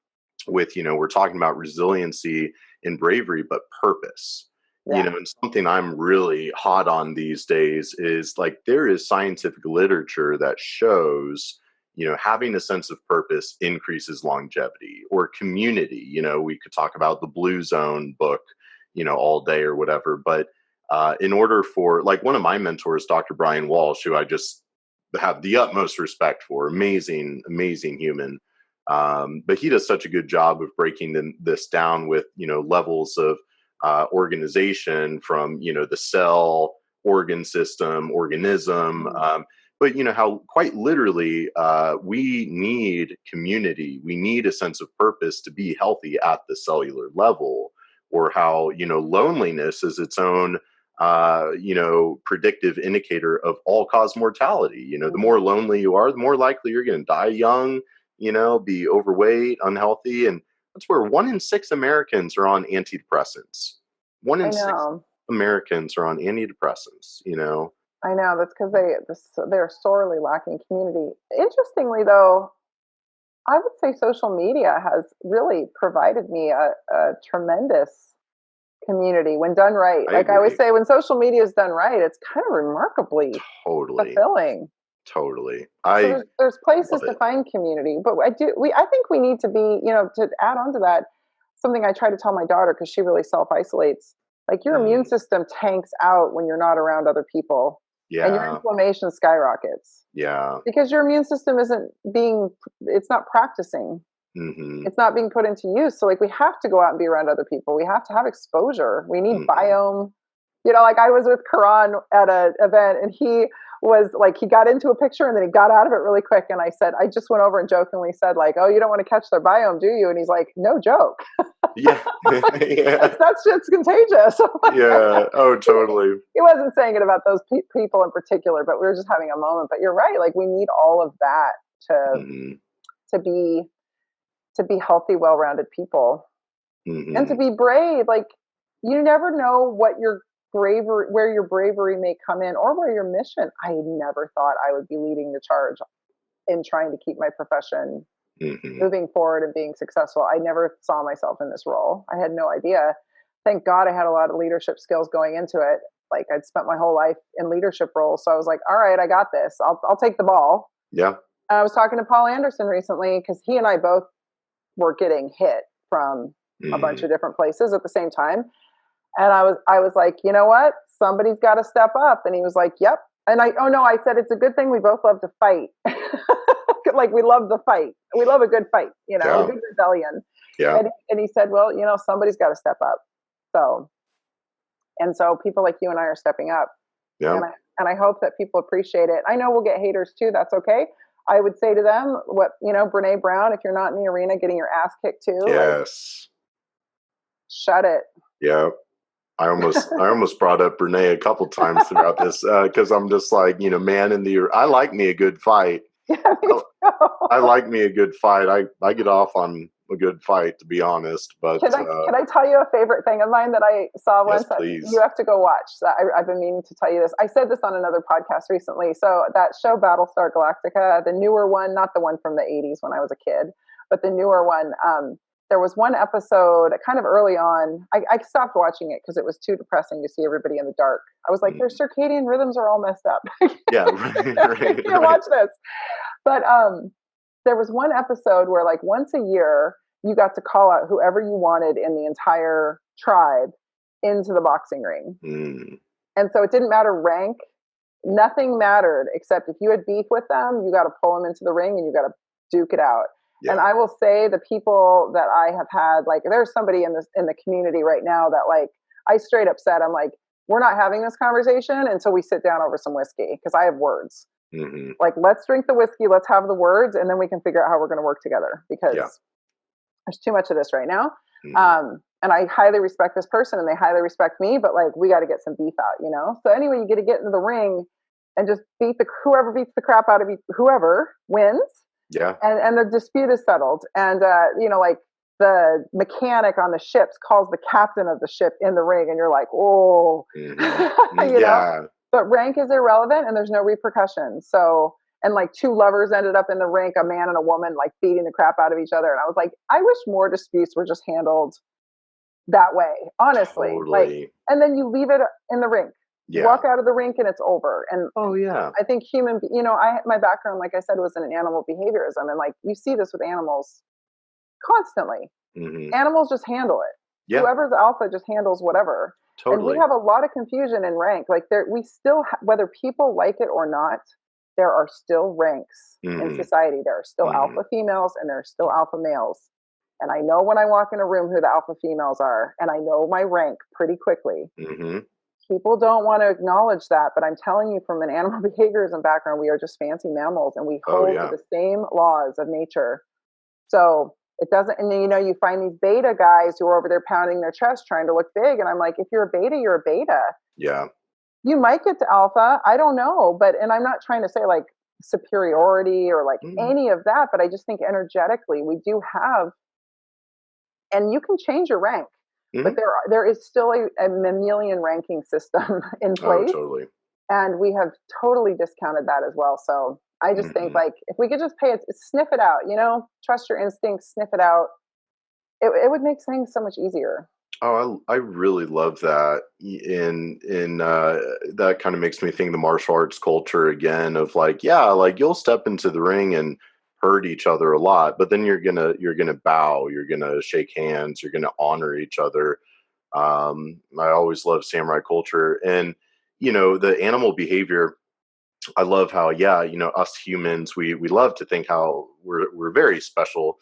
S3: with, we're talking about resiliency and bravery, but purpose. And something I'm really hot on these days is like, there is scientific literature that shows having a sense of purpose increases longevity or community. We could talk about the Blue Zone book, all day or whatever. But in order for, like, one of my mentors, Dr. Brian Walsh, who I just have the utmost respect for, amazing, amazing human. But he does such a good job of breaking this down with, levels of organization from, the cell, organ system, organism, but how quite literally we need community. We need a sense of purpose to be healthy at the cellular level, or how, loneliness is its own predictive indicator of all-cause mortality. The more lonely you are, the more likely you're going to die young, be overweight, unhealthy. And that's where 1 in 6 Americans are on antidepressants. 1 in 6 Americans are on antidepressants,
S2: I know. That's because they're sorely lacking community. Interestingly, though, I would say social media has really provided me a tremendous community when done right. I always say, when social media is done right, it's kind of remarkably fulfilling.
S3: Totally.
S2: So there's places to find community, but I think we need to be, to add on to that, something I try to tell my daughter, because she really self-isolates. Like, your immune system tanks out when you're not around other people. Yeah. And your inflammation skyrockets. Yeah. Because your immune system it's not practicing. Mm-hmm. It's not being put into use. So, like, we have to go out and be around other people. We have to have exposure. We need biome. Like, I was with Karan at an event, and he was like, he got into a picture and then he got out of it really quick. And I just went over and jokingly said, like, "Oh, you don't want to catch their biome, do you?" And he's like, "No joke." Yeah. That's just contagious.
S3: Yeah. Oh, totally.
S2: He wasn't saying it about those people in particular, but we were just having a moment. But you're right. Like, we need all of that to be healthy, well-rounded people, and to be brave. Like, you never know where your bravery may come in, or where your mission. I never thought I would be leading the charge in trying to keep my profession moving forward and being successful. I never saw myself in this role. I had no idea. Thank God I had a lot of leadership skills going into it. Like, I'd spent my whole life in leadership roles. So I was like, all right, I got this. I'll take the ball. Yeah. And I was talking to Paul Anderson recently, because he and I both were getting hit from a bunch of different places at the same time. And I was like, you know what? Somebody's got to step up. And he was like, yep. And I said, it's a good thing we both love to fight. Like, we love the fight. We love a good fight, a good rebellion. Yeah. And he said, well, somebody's got to step up. So people like you and I are stepping up. Yeah. And I hope that people appreciate it. I know we'll get haters too. That's okay. I would say to them, Brene Brown, if you're not in the arena getting your ass kicked too,
S3: yes,
S2: shut it.
S3: Yeah. I almost brought up Brene a couple times throughout this, because I'm just like, man I like me a good fight. Yeah, I like me a good fight. I get off on a good fight, to be honest. But
S2: can I tell you a favorite thing of mine that I saw once?
S3: Yes, please.
S2: You have to go watch. I've been meaning to tell you this. I said this on another podcast recently. So that show, Battlestar Galactica, the newer one, not the one from the 80s when I was a kid, but the newer one. There was one episode kind of early on. I stopped watching it because it was too depressing to see everybody in the dark. I was like, their circadian rhythms are all messed up.
S3: Yeah, right.
S2: I can't watch this. But there was one episode where, like, once a year, you got to call out whoever you wanted in the entire tribe into the boxing ring. And so it didn't matter rank. Nothing mattered except if you had beef with them, you got to pull them into the ring and you got to duke it out. Yeah. And I will say, the people that I have had, like, there's somebody in the community right now that, like, I straight up said, I'm like, we're not having this conversation until we sit down over some whiskey, because I have words. Like, let's drink the whiskey, let's have the words, and then we can figure out how we're going to work together, because there's too much of this right now. And I highly respect this person and they highly respect me, but, like, we got to get some beef out, So anyway, you get into the ring and just whoever beats the crap out of whoever wins. Yeah. And the dispute is settled. And, like, the mechanic on the ships calls the captain of the ship in the ring, and you're like, oh, you know? But rank is irrelevant and there's no repercussions. So, and, like, 2 lovers ended up in the ring, a man and a woman, like, beating the crap out of each other. And I was like, I wish more disputes were just handled that way, honestly. Totally. Like, and then you leave it in the rink. Yeah. Walk out of the rink and it's over. And I think my background, like I said, was in animal behaviorism. And, like, you see this with animals constantly. Animals just handle it. Yeah. Whoever's alpha just handles whatever. Totally. And we have a lot of confusion in rank. Like, we still, whether people like it or not, there are still ranks in society. There are still alpha females and there are still alpha males. And I know when I walk in a room who the alpha females are, and I know my rank pretty quickly. People don't want to acknowledge that, but I'm telling you, from an animal behaviorism background, we are just fancy mammals and we hold to the same laws of nature. So it doesn't, and then, you find these beta guys who are over there pounding their chest trying to look big. And I'm like, if you're a beta, you're a beta.
S3: Yeah.
S2: You might get to alpha. I don't know. And I'm not trying to say like superiority or like
S3: Mm-hmm.
S2: any of that, but I just think energetically we do have, and you can change your rank, but there is still a mammalian ranking system in
S3: Oh,
S2: place.
S3: totally.
S2: And we have totally discounted that as well. So I just think like if we could just pay it, sniff it out, trust your instincts, sniff it out. It would make things so much easier.
S3: Oh, I really love that. That kind of makes me think the martial arts culture again of like, yeah, like you'll step into the ring and hurt each other a lot, but then you're gonna bow, you're gonna shake hands, you're gonna honor each other. I always love samurai culture, and the animal behavior. I love how, yeah, us humans, we love to think how we're very special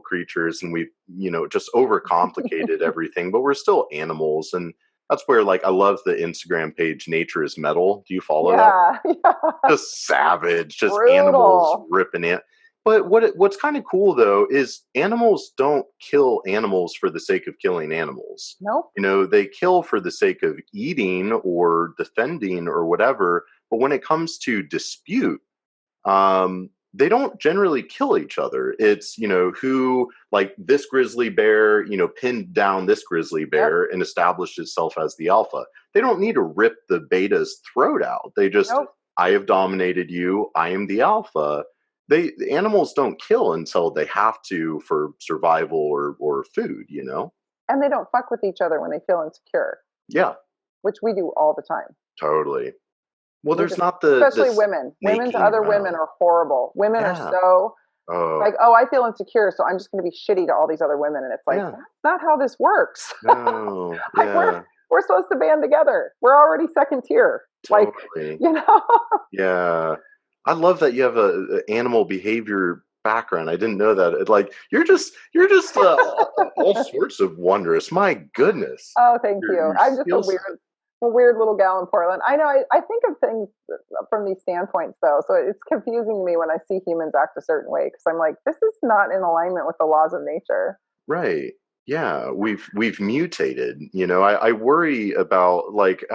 S3: creatures, and we, just overcomplicated everything, but we're still animals, and that's where, like, I love the Instagram page Nature is Metal. Do you follow that?
S2: Yeah.
S3: Just savage, just animals
S2: Brutal.
S3: ripping it. But what's kind of cool though is animals don't kill animals for the sake of killing animals.
S2: Nope.
S3: They kill for the sake of eating or defending or whatever. But when it comes to dispute, they don't generally kill each other. It's, who, like this grizzly bear, pinned down this grizzly bear and established itself as the alpha. They don't need to rip the beta's throat out. They just,
S2: Nope.
S3: I have dominated you. I am the alpha. The animals don't kill until they have to for survival or food,
S2: And they don't fuck with each other when they feel insecure.
S3: Yeah.
S2: Which we do all the time.
S3: Totally. Well, there's
S2: just,
S3: not
S2: especially women. Women to other women are horrible. Women are so like, oh, I feel insecure, so I'm just going to be shitty to all these other women, and it's like that's not how this works.
S3: No,
S2: like we're supposed to band together. We're already second tier.
S3: Totally.
S2: Like,
S3: Yeah, I love that you have a animal behavior background. I didn't know that. Like you're just all sorts of wondrous. My goodness.
S2: Oh, thank you.
S3: Your
S2: I'm just a weird little gal in Portland. I know. I think of things from these standpoints, though, so it's confusing to me when I see humans act a certain way because I'm like, this is not in alignment with the laws of nature.
S3: Right. Yeah, we've mutated. I worry about like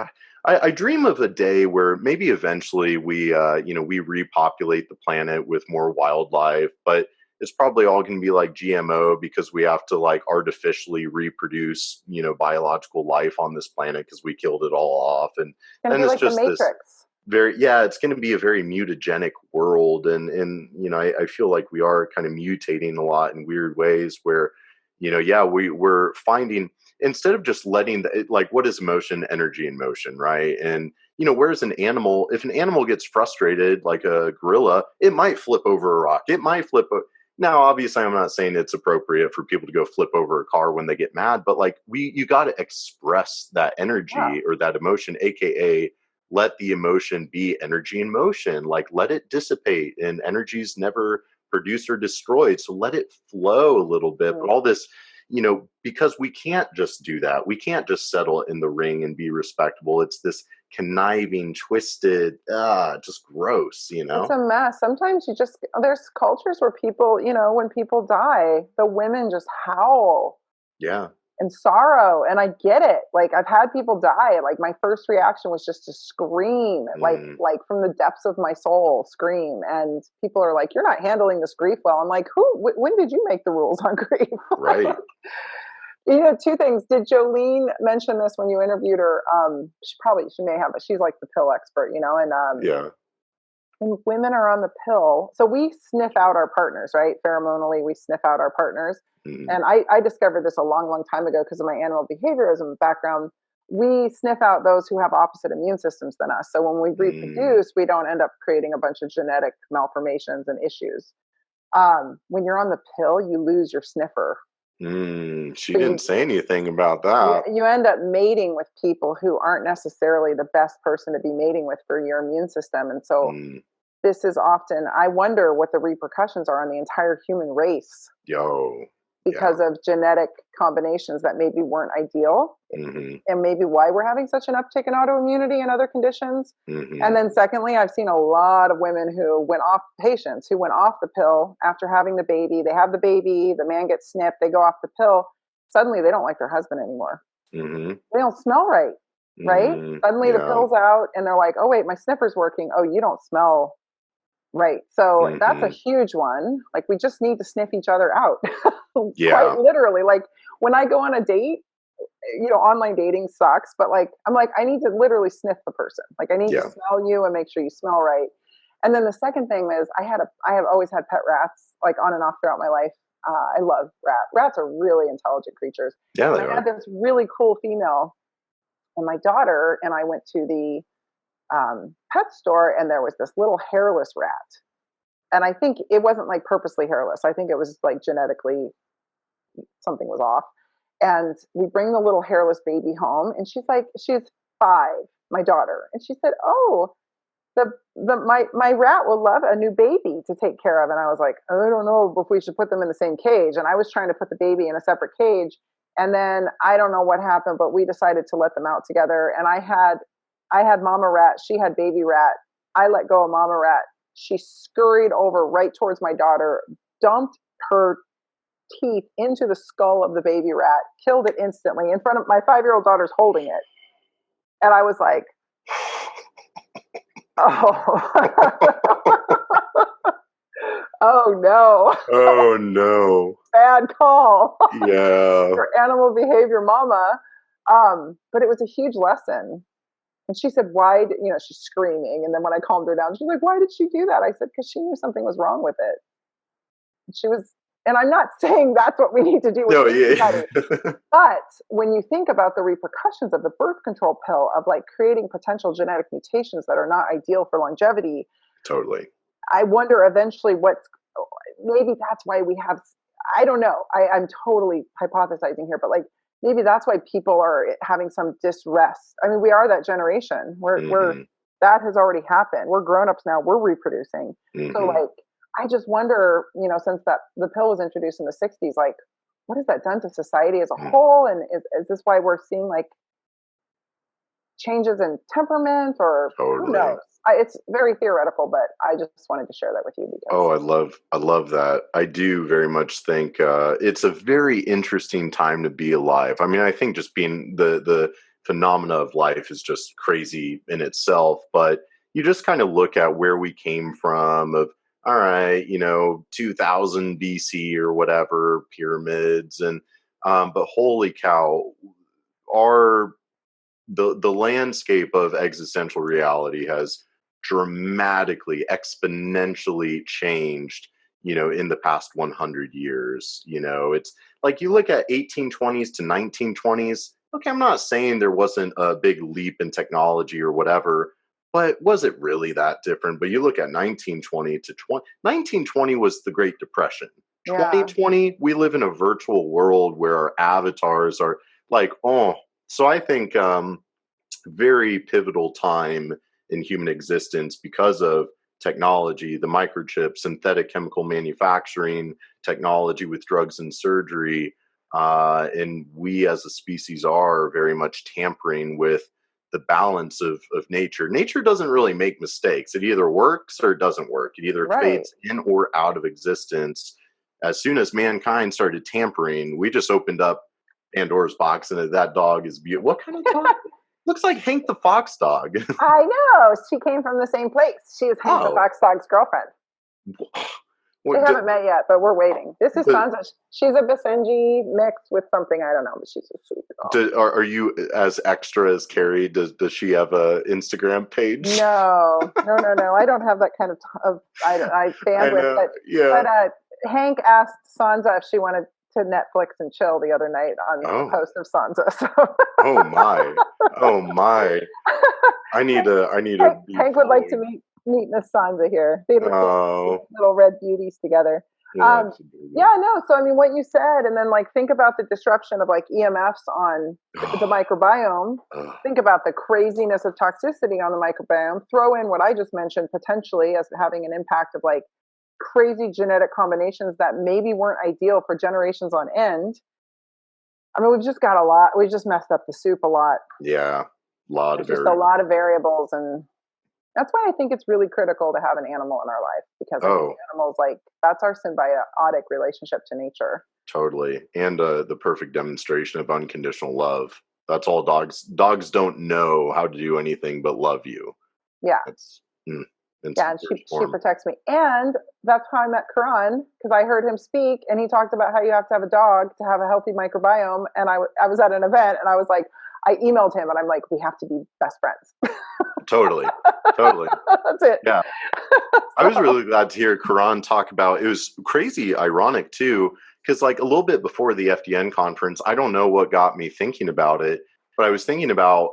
S3: I dream of a day where maybe eventually we repopulate the planet with more wildlife, but it's probably all going to be like GMO because we have to like artificially reproduce, biological life on this planet because we killed it all off, and then it's
S2: like
S3: just
S2: the
S3: this
S2: Matrix.
S3: it's going to be a very mutagenic world, and I feel like we are kind of mutating a lot in weird ways where we're finding, instead of just letting like, what is emotion? Energy in motion, right? And whereas if an animal gets frustrated, like a gorilla, it might flip over a rock, it might now obviously I'm not saying it's appropriate for people to go flip over a car when they get mad, but like you got to express that energy or that emotion, aka let the emotion be energy in motion, like let it dissipate, and energy's never produced or destroyed, so let it flow a little bit. But all this, because we can't just do that, we can't just settle in the ring and be respectable. It's this conniving, twisted, just gross.
S2: It's a mess. Sometimes there's cultures where people, when people die, the women just howl and sorrow, and I get it. Like, I've had people die, like my first reaction was just to scream, like from the depths of my soul, scream. And people are like, you're not handling this grief well. I'm like, when did you make the rules on grief?
S3: Right.
S2: Two things. Did Jolene mention this when you interviewed her? She may have, but she's like the pill expert, and when women are on the pill, so we sniff out our partners, right? Pheromonally, we sniff out our partners. And I discovered this a long, long time ago because of my animal behaviorism background. We sniff out those who have opposite immune systems than us. So when we reproduce, we don't end up creating a bunch of genetic malformations and issues. When you're on the pill, you lose your sniffer.
S3: She didn't say anything about that.
S2: You end up mating with people who aren't necessarily the best person to be mating with for your immune system. And so this is often, I wonder what the repercussions are on the entire human race. Because of genetic combinations that maybe weren't ideal, and maybe why we're having such an uptick in autoimmunity and other conditions. And then secondly, I've seen a lot of women who went off the pill after having the baby. They have the baby, the man gets snipped, they go off the pill. Suddenly they don't like their husband anymore. They don't smell right. right? Suddenly the
S3: Yeah.
S2: pill's out and they're like, oh, wait, my sniffer's working. Oh, you don't smell right. So that's a huge one. Like, we just need to sniff each other out. Quite
S3: Yeah.
S2: literally. Like, when I go on a date, online dating sucks, but like, I'm like, I need to literally sniff the person. Like, I need to smell you and make sure you smell right. And then the second thing is I have always had pet rats, like, on and off throughout my life. I love rats. Rats are really intelligent creatures.
S3: Yeah,
S2: And
S3: they
S2: I
S3: are.
S2: had this really cool female, and my daughter and I went to the pet store, and there was this little hairless rat. And I think it wasn't like purposely hairless. I think it was like genetically something was off. And we bring the little hairless baby home, and she's 5, my daughter, and she said, "Oh, my rat will love a new baby to take care of." And I was like, "Oh, I don't know if we should put them in the same cage." And I was trying to put the baby in a separate cage, and then I don't know what happened, but we decided to let them out together. And I had mama rat, she had baby rat. I let go of mama rat. She scurried over right towards my daughter, dumped her teeth into the skull of the baby rat, killed it instantly in front of my 5-year-old daughter's holding it. And I was like, oh, oh no.
S3: Oh no.
S2: Bad call.
S3: Yeah.
S2: For animal behavior, mama. But it was a huge lesson. And she said, why, she's screaming. And then when I calmed her down, she's like, why did she do that? I said, because she knew something was wrong with it. And I'm not saying that's what we need to do with everybody. But when you think about the repercussions of the birth control pill, of like creating potential genetic mutations that are not ideal for longevity.
S3: Totally.
S2: I wonder eventually maybe that's why we have, I don't know. I'm totally hypothesizing here, but like, maybe that's why people are having some disrest. I mean, we are that generation. We're that has already happened. We're grown-ups now. We're reproducing. So like, I just wonder, since the pill was introduced in the 60s, like, what has that done to society as a whole? And is this why we're seeing like changes in temperament, or who knows? It's very theoretical, but I just wanted to share that with you because
S3: I love that. I do very much think it's a very interesting time to be alive. I mean, I think just being the phenomena of life is just crazy in itself, but you just kind of look at where we came from, of all right, 2000 BC or whatever, pyramids, and but holy cow, the landscape of existential reality has dramatically, exponentially changed, in the past 100 years. It's like, you look at 1820s to 1920s. Okay, I'm not saying there wasn't a big leap in technology or whatever, but was it really that different? But you look at 1920 to 1920 was the Great Depression. 2020, we live in a virtual world where our avatars are like, oh, so I think very pivotal time in human existence because of technology, the microchip, synthetic chemical manufacturing, technology with drugs and surgery. And we as a species are very much tampering with the balance of nature. Nature doesn't really make mistakes. It either works or it doesn't work. It either fades in or out of existence. As soon as mankind started tampering, we just opened up Pandora's box, and that dog is beautiful. What kind of dog? Looks like Hank the Fox dog.
S2: I know. She came from the same place. She is Hank the Fox dog's girlfriend. They haven't met yet, but we're waiting. This is Sansa. She's a Basenji mixed with something, I don't know, but she's a sweet dog.
S3: Are you as extra as Carrie? Does she have a Instagram page?
S2: No. I don't have that kind of bandwidth. But Hank asked Sansa if she wanted to Netflix and chill the other night on a post of Sansa. So.
S3: Oh my! I need to.
S2: Hank would like to meet Miss Sansa here. They look little red beauties together. So I mean, what you said, and then like think about the disruption of like EMFs on the microbiome. Think about the craziness of toxicity on the microbiome. Throw in what I just mentioned potentially as having an impact of like crazy genetic combinations that maybe weren't ideal for generations on end. I mean, we've just got a lot. We just messed up the soup a lot.
S3: Yeah, a lot
S2: of variables, and that's why I think it's really critical to have an animal in our life, because animals, like, that's our symbiotic relationship to nature.
S3: Totally, and the perfect demonstration of unconditional love. That's all dogs don't know how to do anything but love you.
S2: Yeah.
S3: And
S2: she protects me. And that's how I met Karan, because I heard him speak and he talked about how you have to have a dog to have a healthy microbiome. And I was at an event and I was like, I emailed him and I'm like, we have to be best friends.
S3: Totally.
S2: That's it.
S3: Yeah. I was really glad to hear Karan talk about, it was crazy ironic too, because like a little bit before the FDN conference, I don't know what got me thinking about it, but I was thinking about,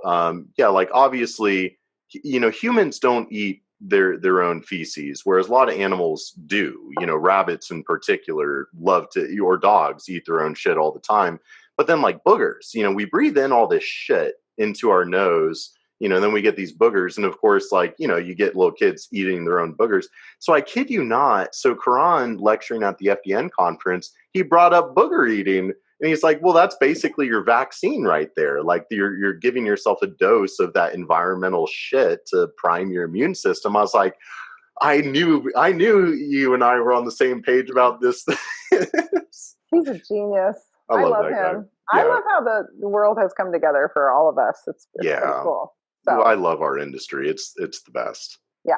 S3: like obviously, humans don't eat their own feces, whereas a lot of animals do. Rabbits in particular love to, or dogs eat their own shit all the time. But then like boogers, we breathe in all this shit into our nose, then we get these boogers. And of course, like, you get little kids eating their own boogers. So I kid you not. So Karan lecturing at the FDN conference, he brought up booger eating. And he's like, well, that's basically your vaccine right there. Like you're giving yourself a dose of that environmental shit to prime your immune system. I was like, I knew you and I were on the same page about this.
S2: He's a genius. I love him.
S3: Yeah.
S2: I love how the world has come together for all of us. It's pretty cool. So.
S3: Well, I love our industry. It's the best.
S2: Yeah.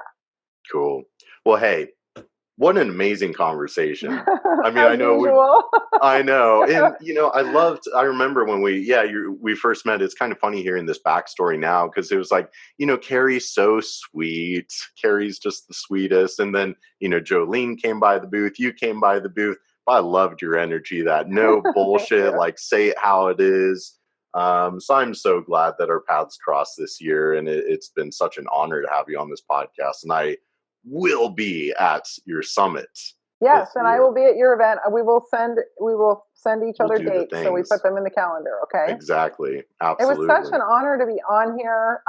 S3: Cool. Well, hey, what an amazing conversation. I mean, I know. I know. And, I remember when we first met, it's kind of funny hearing this backstory now, because it was like, Carrie's so sweet. Carrie's just the sweetest. And then, Jolene came by the booth. You came by the booth. I loved your energy, that no bullshit, like say it how it is. So I'm so glad that our paths crossed this year. And it's been such an honor to have you on this podcast. And I will be at your summit.
S2: Yes, and I will be at your event. We will send each other dates, so we put them in the calendar. Okay.
S3: Exactly. Absolutely.
S2: It was such an honor to be on here.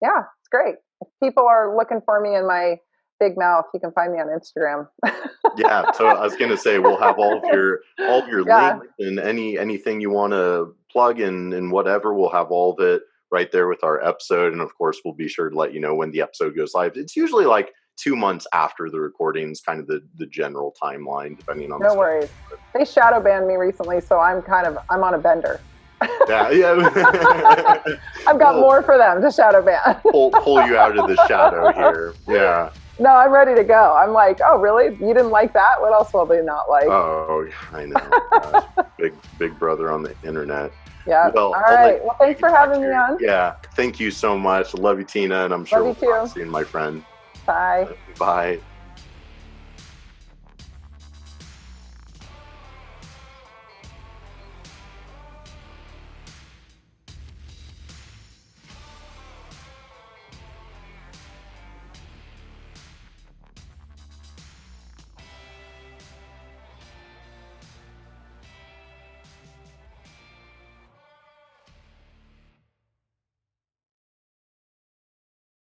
S2: It's great. If people are looking for me in my big mouth, you can find me on Instagram.
S3: Yeah. So I was going to say, we'll have all of your links and anything you want to plug in and whatever. We'll have all of it right there with our episode. And of course, we'll be sure to let you know when the episode goes live. It's usually like 2 months after the recordings, kind of the general timeline, depending on.
S2: No worries. They shadow banned me recently, so I'm on a bender.
S3: Yeah.
S2: I've got more for them to shadow ban.
S3: pull you out of the shadow here. Yeah.
S2: No, I'm ready to go. I'm like, oh, really? You didn't like that? What else will they not like?
S3: Oh, I know. Big brother on the internet.
S2: Yeah.
S3: Well,
S2: all right. Well, thanks for having me on.
S3: Yeah. Thank you so much. Love you, Tina. And I'm sure we'll talk soon, my friend.
S2: Bye.
S3: Bye.